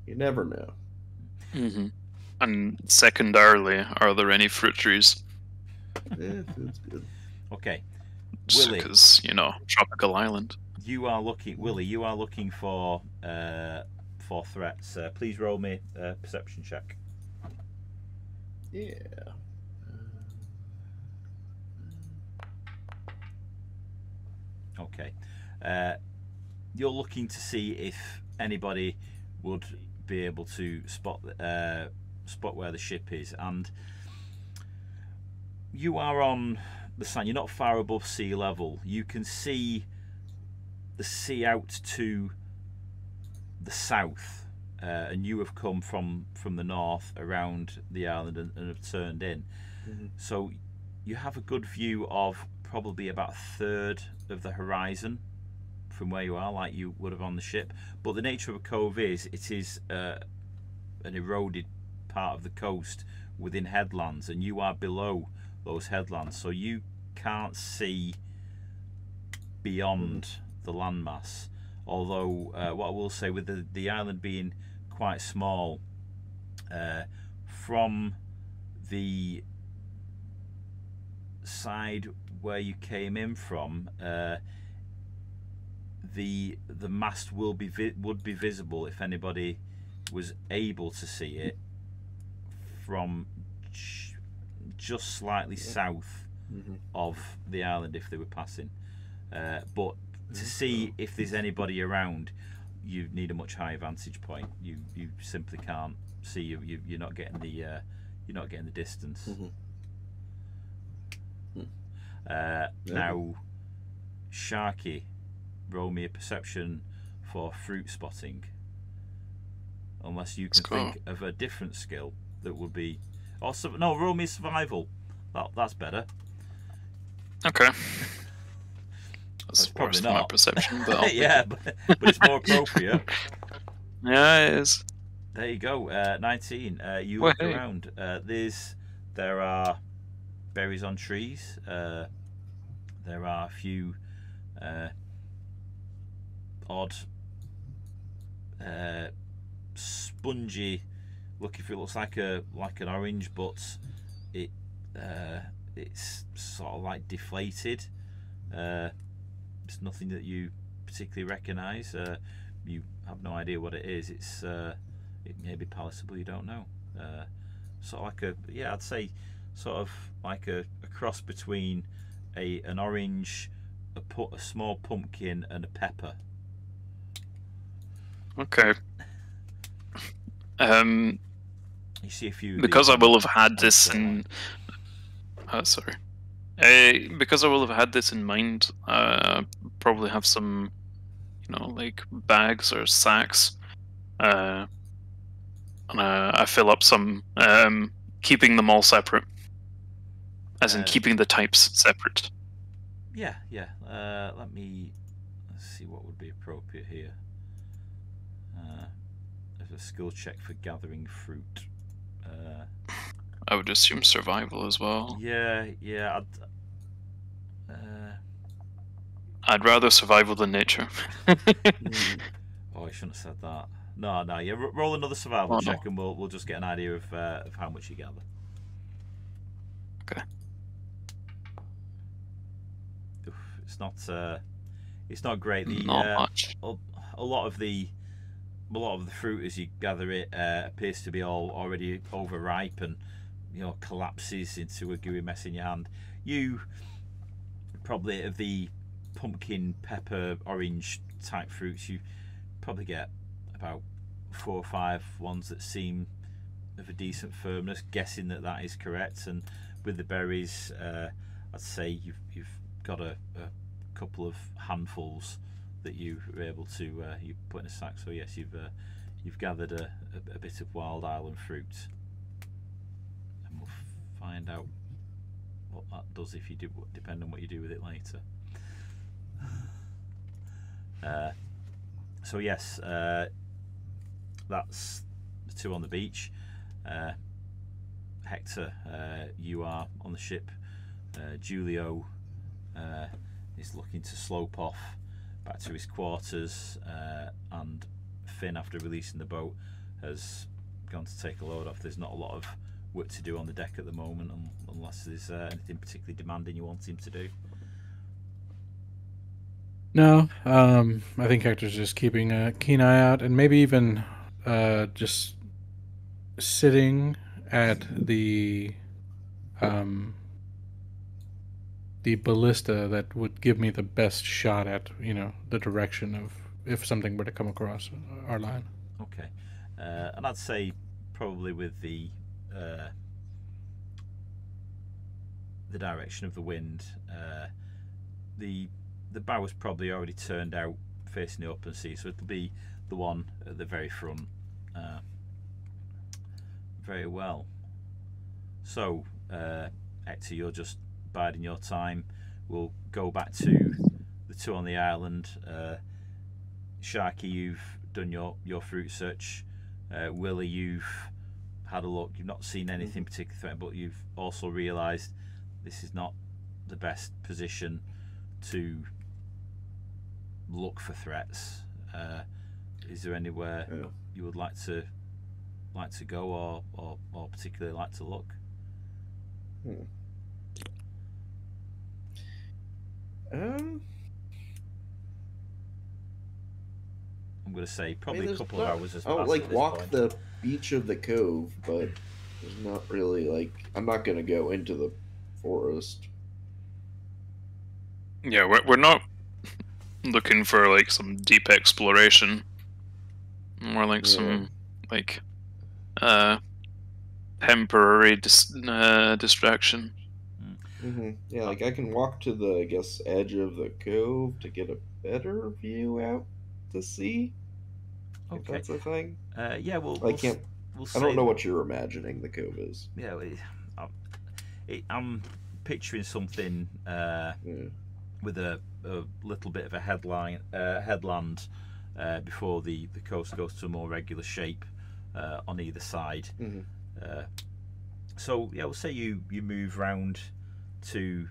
S4: You never know.
S3: Mm-hmm. And secondarily, are there any fruit trees?
S4: Yeah, that's good.
S1: Okay,
S3: Willie, because tropical island.
S1: You are looking, Willie. You are looking for threats. Please roll me a perception check.
S4: Yeah.
S1: Okay. You're looking to see if anybody would be able to spot where the ship is, and you are on the sand. You're not far above sea level. You can see the sea out to the south, and you have come from the north around the island and have turned in.
S4: Mm-hmm.
S1: So you have a good view of probably about a third of the horizon from where you are, like you would have on the ship. But the nature of a cove is it is an eroded part of the coast within headlands, and you are below those headlands, so you can't see beyond the landmass. Although what I will say, with the island being quite small, from the side where you came in from, the mast would be visible if anybody was able to see it from just slightly south of the island if they were passing. But to see if there's anybody around, you need a much higher vantage point. You simply can't see. You're not getting the distance. Now, Sharky, roll me a perception for fruit spotting. Unless you can think of a different skill that would be. No, roll me survival. That's better.
S3: Okay.
S1: That's probably not
S3: my perception, but
S1: yeah, but it's more appropriate.
S3: Yeah, it is.
S1: There you go. 19. You look around. There are berries on trees. There are a few odd spongy looking fruit. Looks like an orange, but it's sort of like deflated. It's nothing that you particularly recognise. You have no idea what it is. It may be palatable. You don't know. Sort of like I'd say sort of like a cross between an orange, a small pumpkin, and a pepper.
S3: Okay.
S1: You see a few.
S3: Because I will have had this in. Sorry. Because I will have had this in mind, probably have some, like bags or sacks, and I fill up some, keeping them all separate, as in keeping the types separate.
S1: Yeah. Let's see what would be appropriate here. There's a skill check for gathering fruit.
S3: I would assume survival as well.
S1: Yeah.
S3: I'd rather survival than nature.
S1: Oh, I shouldn't have said that. No. Yeah, roll another survival check, and we'll just get an idea of how much you gather.
S3: Okay.
S1: It's not great.
S3: Not much.
S1: A lot of the fruit as you gather it appears to be already overripe and collapses into a gooey mess in your hand. You probably, of the pumpkin, pepper, orange type fruits, you probably get about 4 or 5 ones that seem of a decent firmness, guessing that is correct. And with the berries, I'd say you've got a couple of handfuls that you were able to you put in a sack. So yes, you've gathered a bit of wild island fruit, and we'll find out what that does if you do, depend on what you do with it later. So yes, that's the 2 on the beach. Hector, you are on the ship Julio is looking to slope off back to his quarters, and Finn, after releasing the boat, has gone to take a load off. There's not a lot of work to do on the deck at the moment, unless there's anything particularly demanding you want him to do.
S2: No, I think Hector's just keeping a keen eye out, and maybe even just sitting at the ballista that would give me the best shot at, the direction of if something were to come across our line.
S1: Okay, and I'd say probably with the direction of the wind, the bow was probably already turned out facing the open sea, so it'll be the one at the very front. Very well. So, Hector, you're just biding your time. We'll go back to the two on the island. Sharky, you've done your fruit search. Willie, you've had a look. You've not seen anything particularly threatening, but you've also realised this is not the best position to look for threats. Is there anywhere you would like to go, or particularly like to look? I'm going to say probably a couple of hours has passed.
S4: I would
S1: at this
S4: walk
S1: point.
S4: the beach of the cove, but there's not really I'm not going to go into the forest.
S3: Yeah, we're not looking for some deep exploration. More like some temporary distraction.
S4: Yeah, I can walk to the edge of the cove to get a better view out to sea.
S1: Okay,
S4: if that's a thing.
S1: Yeah, we'll
S4: I don't know what you're imagining the cove is.
S1: Yeah, I'm picturing something with a little bit of a headland before the coast goes to a more regular shape on either side. So yeah, we'll say you move round to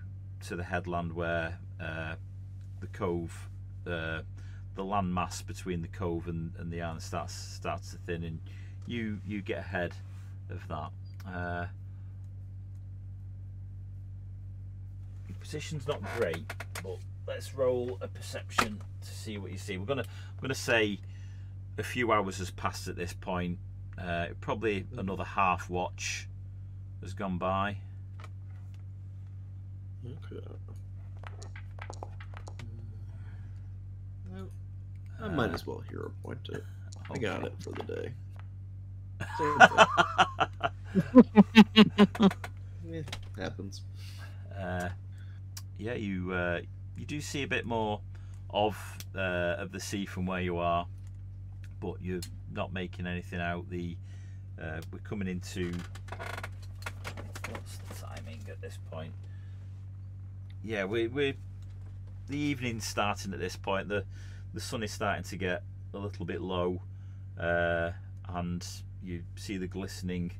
S1: the headland where the cove, the landmass between the cove and the island starts to thin, and you get ahead of that. Your position's not great, but let's roll a perception to see what you see. I'm gonna say a few hours has passed at this point. Probably another half watch has gone by.
S4: Okay. Well, I might as well hero point it. I got it for the day. Happens.
S1: Yeah, you do see a bit more of the sea from where you are, but you're not making anything out. We're coming into, what's the timing at this point? Yeah, we're the evening's starting at this point. The sun is starting to get a little bit low, and you see the glistening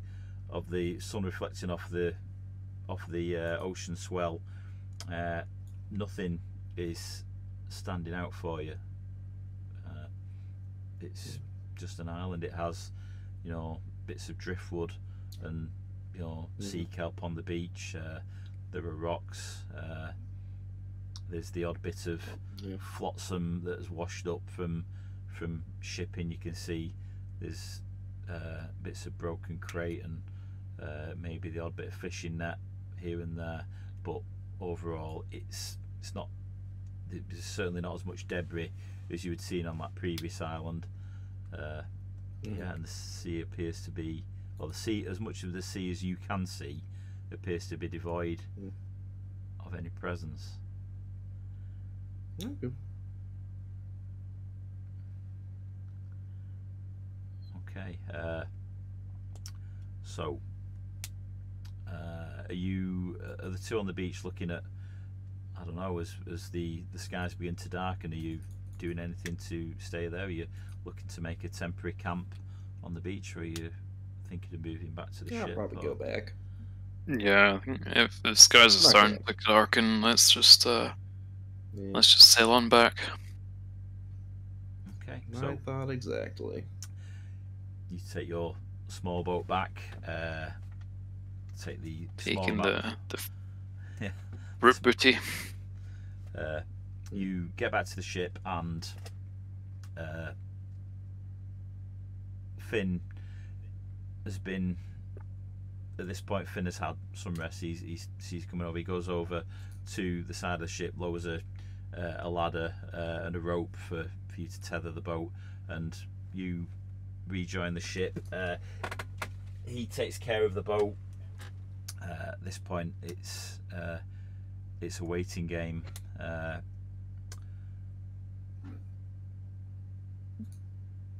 S1: of the sun reflecting off the ocean swell. Nothing is standing out for you. It's just an island. It has, bits of driftwood and sea kelp on the beach. There are rocks. There's the odd bit of flotsam that has washed up from shipping. You can see there's bits of broken crate and maybe the odd bit of fishing net here and there, but overall it's not. There's certainly not as much debris as you had seen on that previous island. Yeah, and the sea appears to be, or the sea, as much of the sea as you can see, appears to be devoid of any presence.
S4: Okay.
S1: Okay. So, are the two on the beach looking at, I don't know, as the skies begin to darken, are you doing anything to stay there? Are you looking to make a temporary camp on the beach, or are you thinking of moving back to the ship?
S4: I'll probably go back.
S3: Yeah, I think if the skies are starting to darken, let's just sail on back.
S1: Okay,
S4: I thought exactly.
S1: You take your small boat back. Take the
S3: Taking
S1: small
S3: the
S1: yeah.
S3: root booty.
S1: You get back to the ship, and Finn has been. At this point, Finn has had some rest. He's coming over. He goes over to the side of the ship, lowers a ladder and a rope for you to tether the boat, and you rejoin the ship. He takes care of the boat. At this point, it's a waiting game.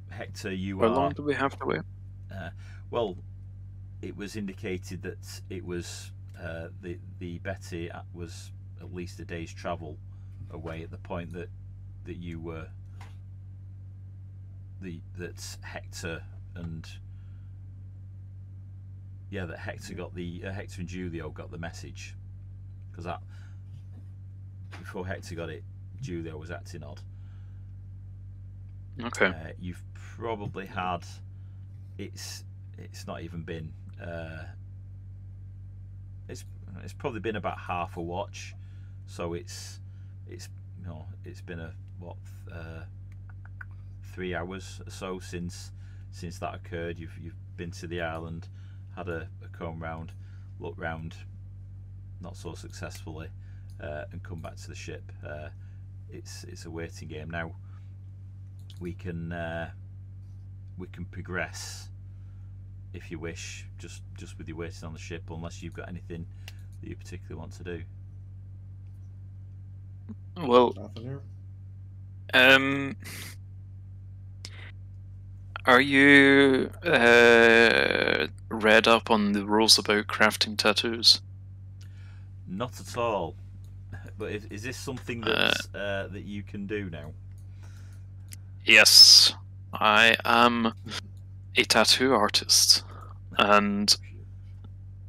S1: Hector,
S3: How long do we have to wait?
S1: Well, it was indicated that it was the Betty was at least a day's travel away at the point that you were that Hector and that Hector got the Hector and Julio got the message, because that before Hector got it, Julio was acting odd.
S3: Okay.
S1: You've probably had it's not even been it's probably been about half a watch, so it's been a 3 hours or so since that occurred. You've been to the island, had a comb round, look round, not so successfully, and come back to the ship. It's a waiting game now. We can progress if you wish, just with you waiting on the ship, unless you've got anything that you particularly want to do.
S3: Well, are you read up on the rules about crafting tattoos?
S1: Not at all. But is this something that you can do now?
S3: Yes, I am a tattoo artist, and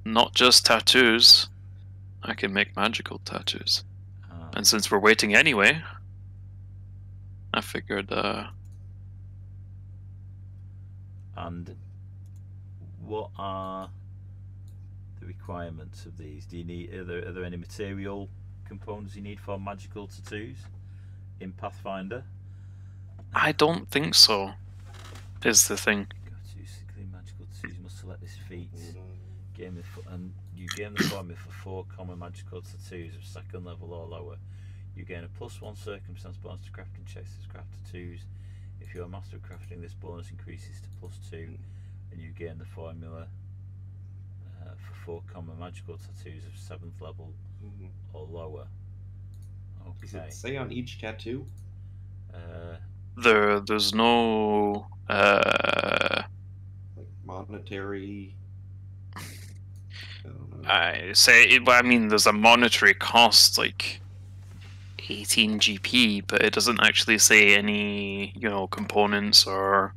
S3: not just tattoos. I can make magical tattoos. And since we're waiting anyway, I figured.
S1: And what are the requirements of these? Do you need? Are there any material components you need for magical tattoos in Pathfinder?
S3: I don't think so. Is the thing.
S1: Go to clean magical tattoos. You must select this feat. And you gain the formula for 4 common magical tattoos of 2nd level or lower. You gain a +1 circumstance bonus to crafting checks to craft tattoos. If you're a master of crafting, this bonus increases to +2, and you gain the formula for 4 common magical tattoos of 7th level or lower. Okay.
S4: Does it say on each tattoo?
S3: There's no
S4: like monetary.
S3: I mean, there's a monetary cost, like 18 GP, but it doesn't actually say any, components or.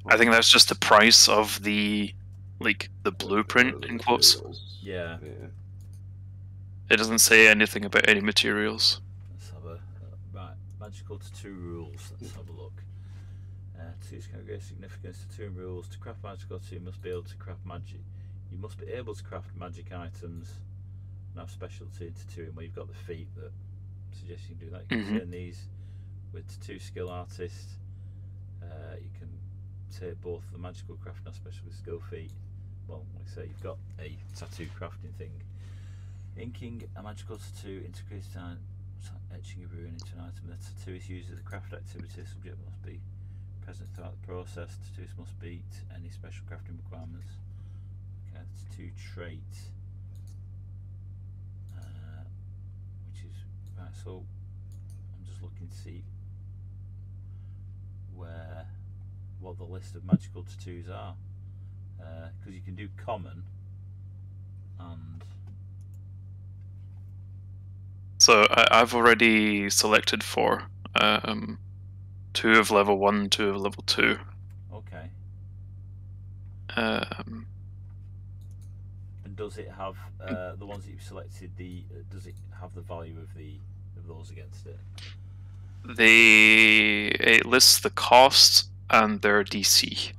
S3: I think that's just the price of the blueprint in quotes.
S1: Yeah.
S3: It doesn't say anything about any materials.
S1: Let's have a right magical tattoo rules. Let's have a look. Tattoos can have great significance. Tattoo rules: to craft magical tattoo, you must be able to craft magic. You must be able to craft magic items and have specialty in tattooing. Well, you've got the feat that suggests you can do that. You can turn these with tattoo skill artist. You can take both the magical craft and specialty skill feat. Well, like I say, you've got a tattoo crafting thing. Inking a magical tattoo integrates time, etching a rune into an item. The tattoo is used as a craft activity. The subject must be present throughout the process. Tattoos must beat any special crafting requirements. Okay, tattoo trait, which is right. So I'm just looking to see what the list of magical tattoos are, because you can do common and.
S3: So I've already selected 4. 2 of level 1, 2 of level 2.
S1: Okay.
S3: And
S1: does it have the ones that you've selected? Does it have the value of those against it?
S3: It lists the cost and their DC.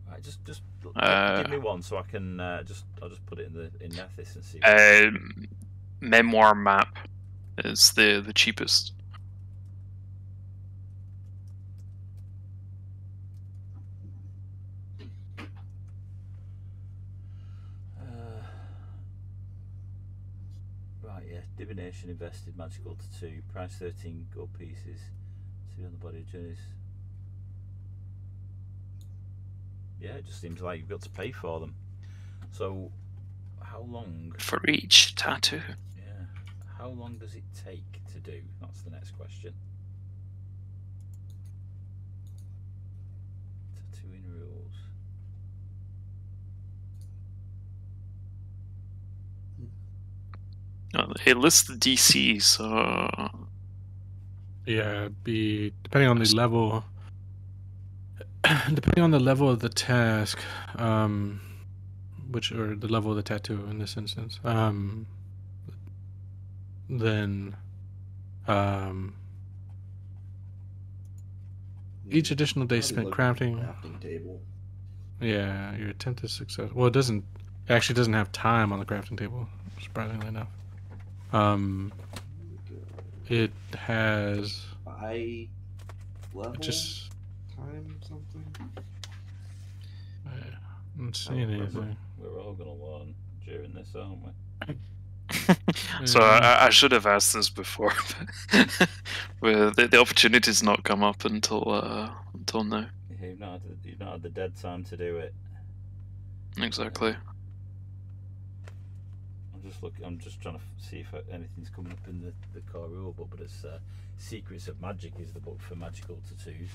S1: Right, just give me one so I can I'll just put it in Nethys and see.
S3: Memoir map is the cheapest.
S1: Right, yeah. Divination invested, magical to 2, price 13 gold pieces, 2 on the body of journeys. Yeah, it just seems like you've got to pay for them. So, how long?
S3: For each tattoo.
S1: Yeah. How long does it take to do? That's the next question. Tattooing rules.
S3: It lists the DC, so
S2: Yeah, be depending on the level. Depending on the level of the task, or the level of the tattoo in this instance, then each additional day spent crafting.
S4: Crafting table.
S2: Yeah, your attempt is successful. Well, it actually doesn't have time on the crafting table, surprisingly enough. It has
S4: by level
S2: just
S4: time something.
S2: I don't see anything.
S1: We're all gonna learn during this, aren't we?
S3: So I should have asked this before, but the opportunity's not come up until now.
S1: Yeah, you've not had the dead time to do it.
S3: Exactly.
S1: I'm just trying to see if anything's coming up in the core rulebook, but it's Secrets of Magic is the book for magical tattoos.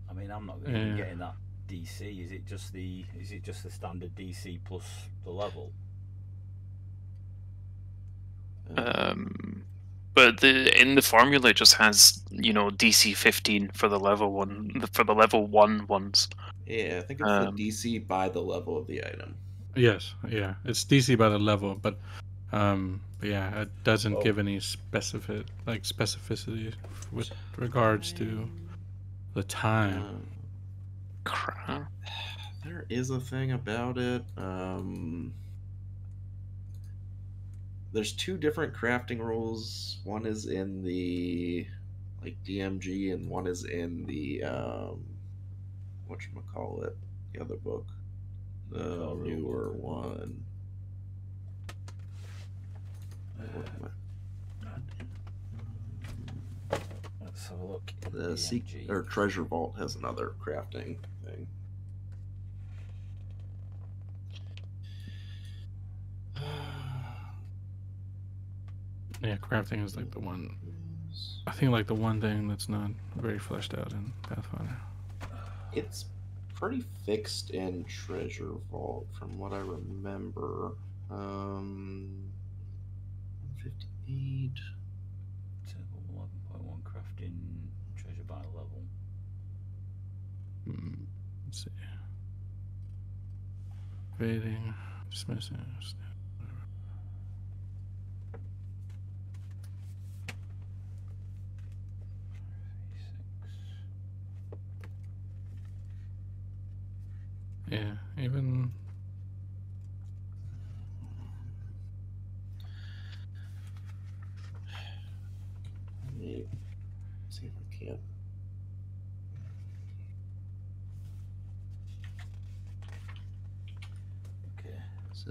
S1: I mean, I'm not going to be getting that DC. Is it just the standard DC plus the level?
S3: But in the formula it just has, DC 15 for the level 1 ones.
S4: Yeah, I think it's the DC by the level of the item.
S2: Yes, yeah, it's DC by the level, but yeah, it doesn't give any specificity with regards to the time.
S3: Crap.
S4: There is a thing about it. There's 2 different crafting rules. One is in the DMG, and one is in the whatchamacallit, the other book. The newer one.
S1: Let's have a look.
S4: The Treasure Vault has another crafting thing.
S2: Yeah, crafting is like the one. I think like the one thing that's not very fleshed out in Pathfinder.
S4: It's pretty fixed in Treasure Vault, from what I remember. 58.
S1: 11.1 crafting treasure by level.
S2: Let's see. Fading, dismissing. Yeah, even.
S4: Let me see if I can.
S1: Okay.
S4: So,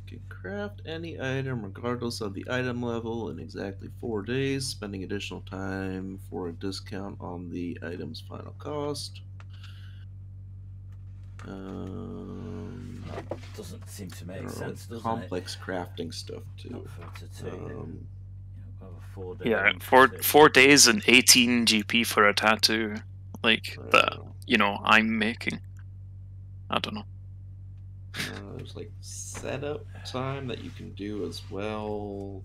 S4: you can craft any item regardless of the item level in exactly 4 days, spending additional time for a discount on the item's final cost.
S1: Doesn't seem to make sense, does it?
S4: Complex crafting stuff too.
S3: Yeah, 4 days and 18 GP for a tattoo, that I'm making. I don't know.
S4: There's setup time that you can do as well.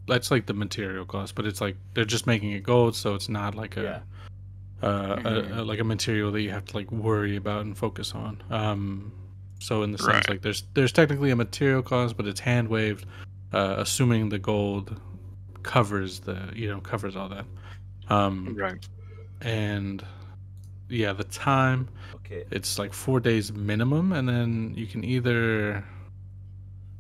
S2: that's like the material cost, but it's like they're just making it gold, so it's not like like a material that you have to like worry about and focus on. So in the sense,
S3: Right.
S2: like there's technically a material cost, but it's hand waved, assuming the gold covers covers all that.
S3: Right.
S2: And yeah, the time,
S1: Okay.
S2: it's like 4 days minimum, and then you can either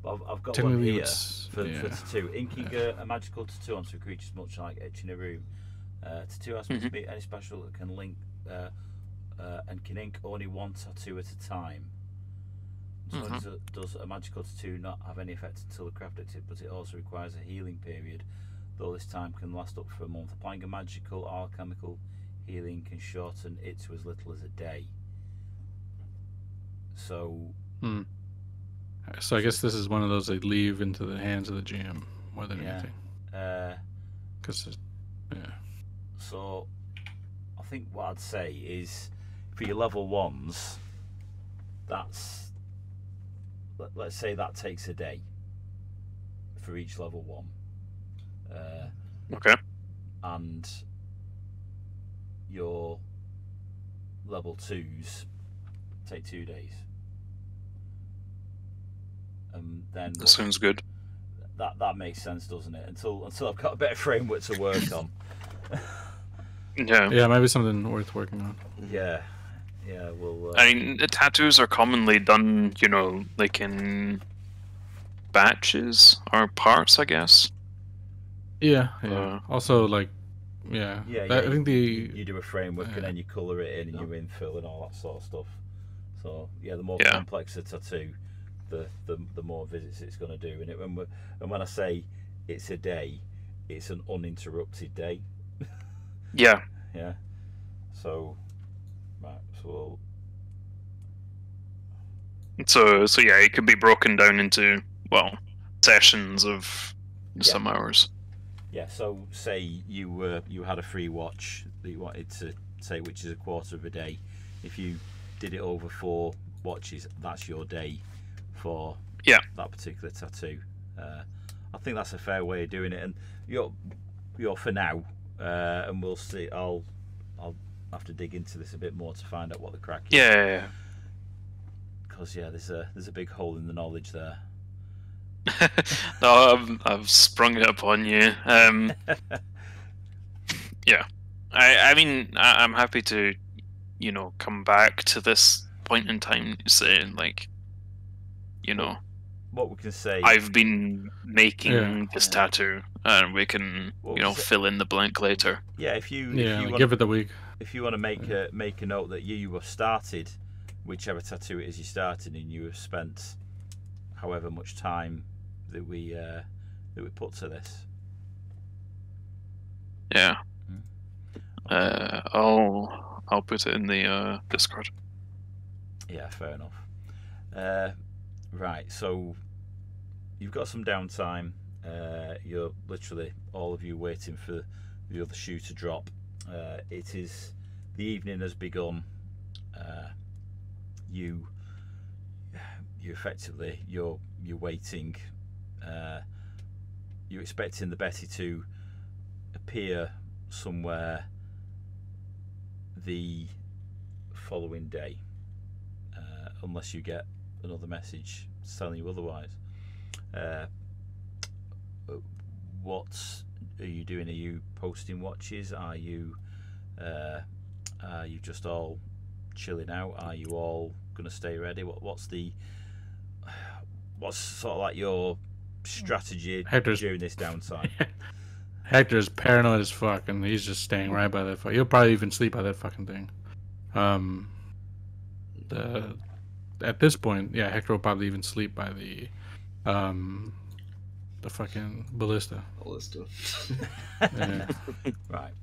S1: I've got one
S2: technically
S1: here
S2: it's
S1: for tattoo. Inking a magical tattoo onto a creature's much like etching a room. Tattoo has to be any special that can link and can ink only one tattoo at a time. So does a magical tattoo not have any effect until the craft active, but it also requires a healing period, though this time can last up for a month. Applying a magical or alchemical healing can shorten it to as little as a day. So
S2: So I guess this is one of those they leave into the hands of the GM more than
S1: yeah.
S2: anything. Because
S1: So I think what I'd say is for your level ones, let's say that takes a day for each level one.
S3: Okay.
S1: And your level twos take 2 days. Then
S3: That sounds good.
S1: That makes sense, doesn't it? Until I've got a better framework to work on.
S3: Yeah.
S2: maybe something worth working on.
S1: Yeah. Well.
S3: I mean, the tattoos are commonly done, like in batches or parts, I guess.
S2: Yeah. Also, like, I think
S1: you do a framework and then you colour it in and you infill and all that sort of stuff. So yeah, the more complex a tattoo, the more visits it's going to do. And when I say it's a day, it's an uninterrupted day.
S3: Yeah.
S1: Yeah. So right.
S3: So yeah, it could be broken down into sessions of some hours.
S1: Yeah. So say you had a free watch that you wanted to say, which is a quarter of a day. If you did it over 4 watches, that's your day for that particular tattoo. I think that's a fair way of doing it, and you're for now, and we'll see. I'll have to dig into this a bit more to find out what the crack is.
S3: Yeah.
S1: Because there's a big hole in the knowledge there.
S3: No, I've sprung it upon you. Yeah, I mean, I'm happy to, come back to this point in time, saying
S1: what we can say.
S3: I've been making this tattoo, and we can, fill in the blank later.
S1: Yeah, if you
S2: give it the week.
S1: If you want to make a note that you have started, whichever tattoo it is you started, and you have spent however much time that we put to this.
S3: Yeah. I'll put it in the Discord.
S1: Yeah, fair enough. Right, so you've got some downtime. You're literally all of you waiting for the other shoe to drop. It is the evening has begun. You effectively you're waiting. You're expecting the Betty to appear somewhere the following day, unless you get another message telling you otherwise. What are you doing? Are you posting watches? Are you just all chilling out? Are you all gonna stay ready? What's sort of like your strategy during this downtime?
S2: Hector's paranoid as fuck, and he's just staying right by that. He'll probably even sleep by that fucking thing. At this point, Hector will probably even sleep by the fucking ballista. Yeah.
S1: Right.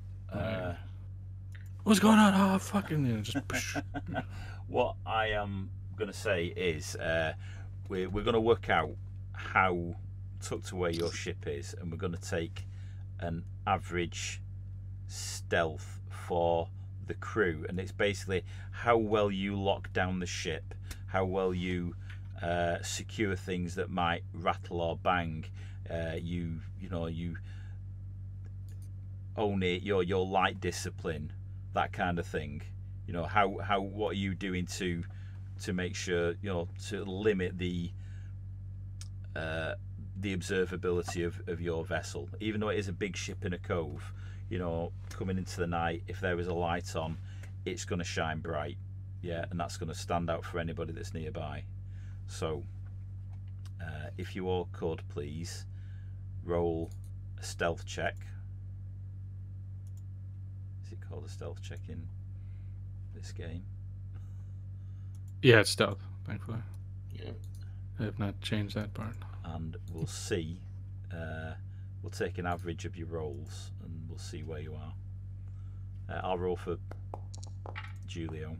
S2: What's going on? Oh, fucking just.
S1: What I am gonna say is, we're gonna work out how tucked away your ship is, and we're gonna take an average stealth for the crew, and it's basically how well you lock down the ship, how well you secure things that might rattle or bang. You own it. Your light discipline, that kind of thing. What are you doing to make sure to limit the observability of your vessel, even though it is a big ship in a cove. Coming into the night, if there is a light on, it's going to shine bright, and that's going to stand out for anybody that's nearby. So if you all could please roll a stealth check. Is it called a stealth check in this game?
S2: Yeah, it's stealth, thankfully.
S4: Yeah.
S2: I have not changed that part.
S1: And we'll see. We'll take an average of your rolls and we'll see where you are. I'll roll for Julio.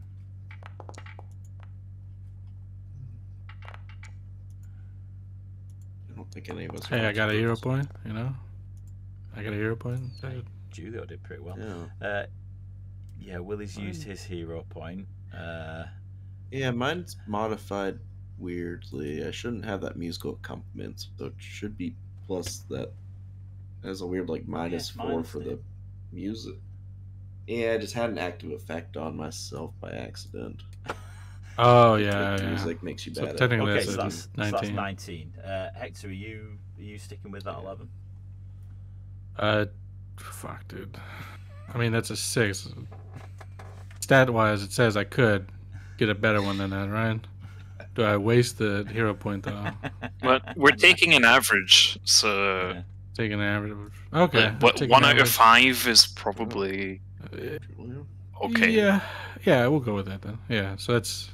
S4: I don't think any of us.
S2: Hey, I got a hero point. I got a hero point.
S1: Julio did pretty well.
S4: Yeah.
S1: Willie's used his hero point.
S4: Yeah, mine's modified weirdly. I shouldn't have that musical accompaniment, so it should be plus that. Has a weird -4 for the music. Yeah, I just had an active effect on myself by accident.
S2: Oh yeah, yeah.
S4: Music makes you
S2: So
S4: bad.
S2: technically
S1: Okay,
S2: that's
S1: so that's
S2: 19.
S1: 19. Hector, are you sticking with that 11?
S2: Fuck, dude. I mean, that's a 6. Stat-wise, it says I could get a better one than that, right? Do I waste the hero point though?
S3: But we're taking an average, so
S1: Yeah.
S2: Take an average. Okay.
S3: what,
S2: take
S3: 1
S2: an
S3: out of
S2: average.
S3: 5 is probably okay.
S2: Yeah, we'll go with that then. Yeah, so that's.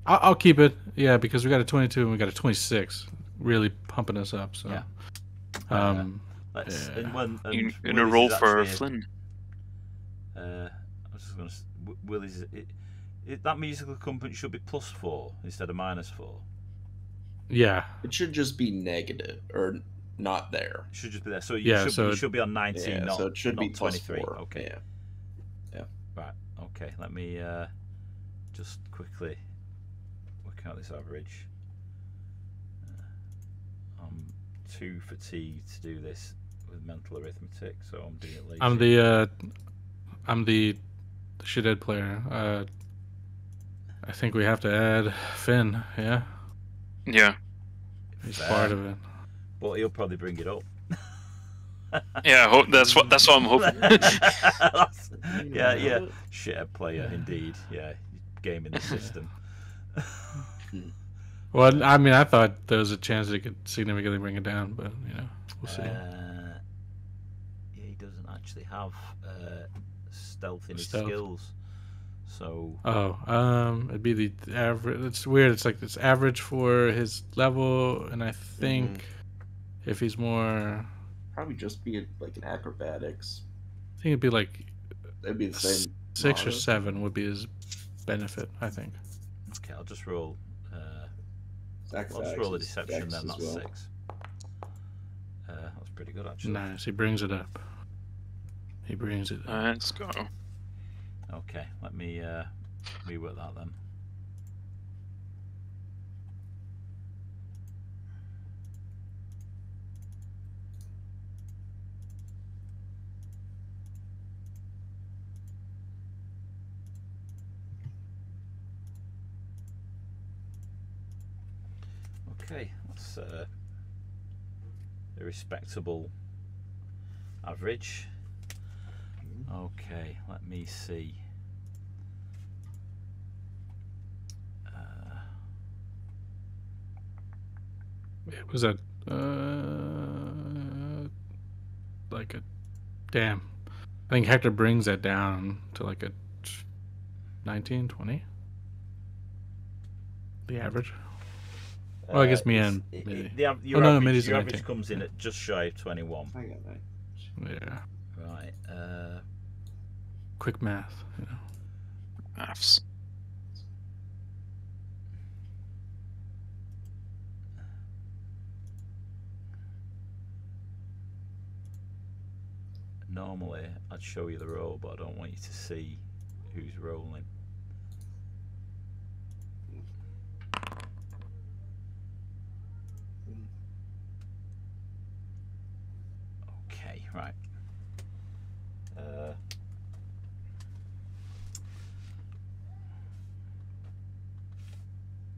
S2: I'll keep it. Yeah, because we got a 22 and we got a 26, really pumping us up. So.
S1: Yeah. Let's.
S2: Yeah.
S3: You're gonna roll for Flynn.
S1: I was just gonna. Willie's. That musical accompaniment should be +4 instead of -4.
S2: Yeah.
S4: It should just be negative or not there.
S1: It should just be there. So
S2: so
S1: you should be on 19,
S4: Yeah,
S1: not
S4: so it should
S1: not
S4: be
S1: 23.
S4: +4.
S1: Okay.
S4: Yeah.
S1: Right. Okay. Let me just quickly work out this average. I'm too fatigued to do this with mental arithmetic, so I'm doing it later.
S2: I'm the shithead player. I think we have to add Finn. Yeah,
S3: Yeah.
S2: he's part of it.
S1: But he'll probably bring it up.
S3: Yeah, I hope that's what I'm hoping.
S1: Yeah. Shithead player indeed. Yeah, gaming the system.
S2: Well, I mean, I thought there was a chance that it could significantly bring it down, but we'll see.
S1: Yeah, he doesn't actually have stealth in his
S2: Stealth.
S1: skills. So
S2: It'd be the average. It's weird. It's like it's average for his level, and I think if he's more,
S4: Probably just be like an acrobatics.
S2: I think it'd be like
S4: That'd be the same.
S2: 6 or
S4: motto.
S2: 7 would be his benefit. I think.
S1: okay, I'll just roll. I'll just
S4: Acrobatics
S1: roll a
S4: is
S1: deception
S4: dex
S1: then.
S4: as
S1: That's
S4: well.
S1: 6. That's pretty good actually.
S2: Nice. He brings it up. He brings it up.
S3: Let's go.
S1: Okay, let me rework that then. Okay, that's a respectable average. Okay, let me see.
S2: It was a like a damn. I think Hector brings that down to like a 19, 20. The average. Well, I guess me and maybe.
S1: Your
S2: no,
S1: average,
S2: maybe it's
S1: your
S2: 19.
S1: average comes in at just shy of 21.
S4: I got that.
S2: Yeah.
S1: Right.
S2: Quick math.
S3: Maths.
S1: Normally, I'd show you the roll, but I don't want you to see who's rolling. Okay, right.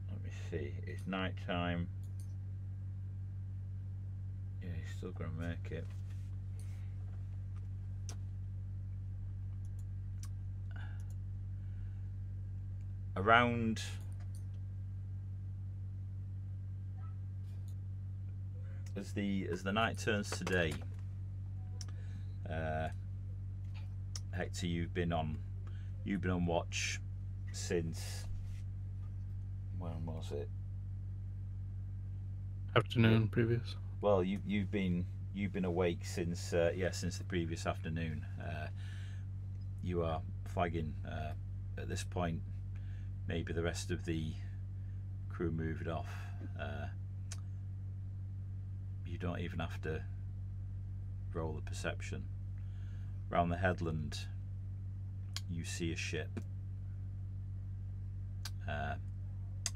S1: Let me see. It's night time. Yeah, he's still gonna make it. Around as the night turns to day, Hector, you've been on watch since, when was it?
S2: Afternoon previous.
S1: Well, you've been awake since since the previous afternoon. You are flagging at this point. Maybe the rest of the crew moved off. You don't even have to roll a perception. Round the headland, you see a ship,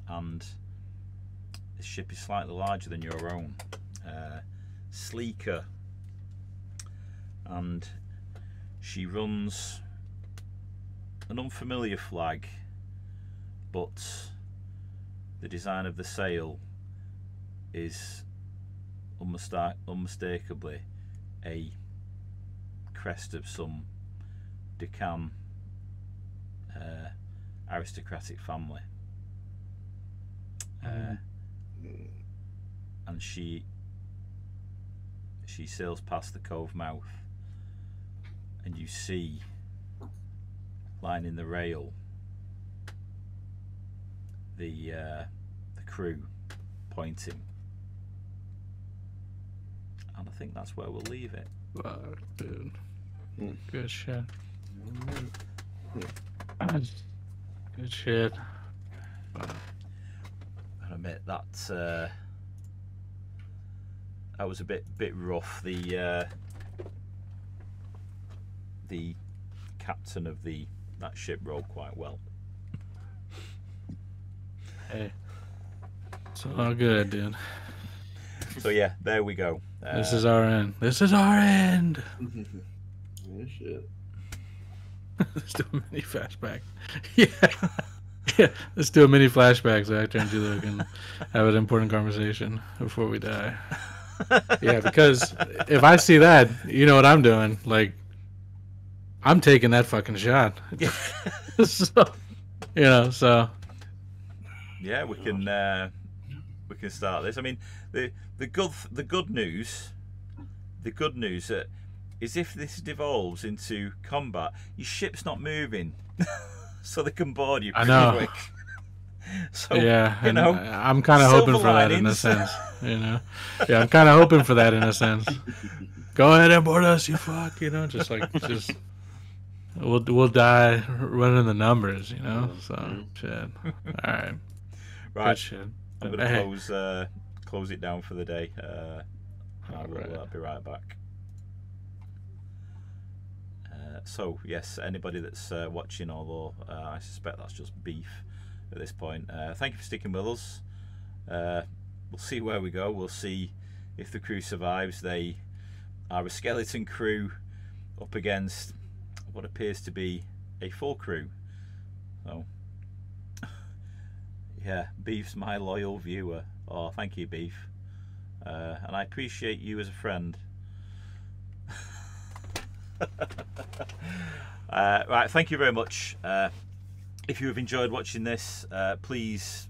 S1: and the ship is slightly larger than your own, sleeker, and she runs an unfamiliar flag, but the design of the sail is unmistakably a crest of some Deccan aristocratic family, and she sails past the cove mouth, and you see lining the rail the crew pointing, and I think that's where we'll leave it.
S2: Fuck, dude. Good shit. Good shit.
S1: I admit that was a bit rough. The captain of that ship rolled quite well.
S2: Hey, it's all good, dude.
S1: So yeah, there we go.
S2: This is our end. This is our end.
S4: Oh, shit.
S2: Let's do a mini flashback. Yeah. Yeah, let's do a mini flashback so Hector and Julia can have an important conversation before we die. Yeah, because if I see that, you know what I'm doing. Like, I'm taking that fucking shot. So, you know, so.
S1: Yeah, we can start this. I mean, the good news is if this devolves into combat, your ship's not moving, so they can board you pretty quick. So,
S2: yeah,
S1: you know,
S2: I'm kind of hoping for that in a sense. You know, yeah, I'm kind of hoping for that in a sense. Go ahead and board us, you fuck. You know, just we'll die running the numbers. You know, so shit. All right.
S1: Right.
S2: Good shit.
S1: I'm gonna close it down for the day. I'll be right back. So yes, anybody that's watching, although I suspect that's just beef at this point, thank you for sticking with us. We'll see where we go. We'll see if the crew survives. They are a skeleton crew up against what appears to be a full crew. So yeah, Beef's my loyal viewer. Oh, thank you, Beef. And I appreciate you as a friend. Right, thank you very much. If you have enjoyed watching this, please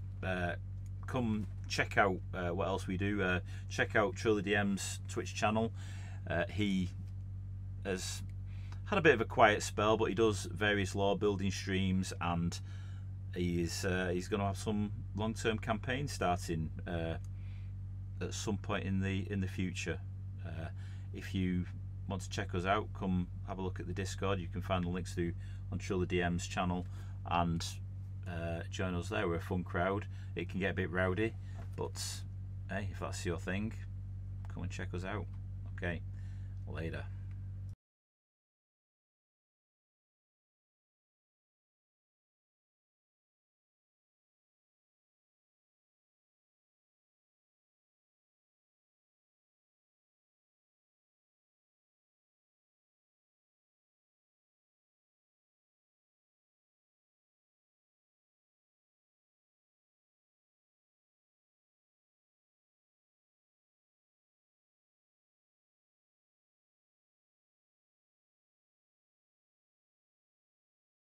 S1: come check out what else we do. Check out TrillTheDM's Twitch channel. He has had a bit of a quiet spell, but he does various lore building streams, and he's going to have some long-term campaigns starting at some point in the future. If you want to check us out, come have a look at the Discord. You can find the links on TrillTheDM's channel, and join us there. We're a fun crowd. It can get a bit rowdy, but hey, if that's your thing, come and check us out. Okay, later.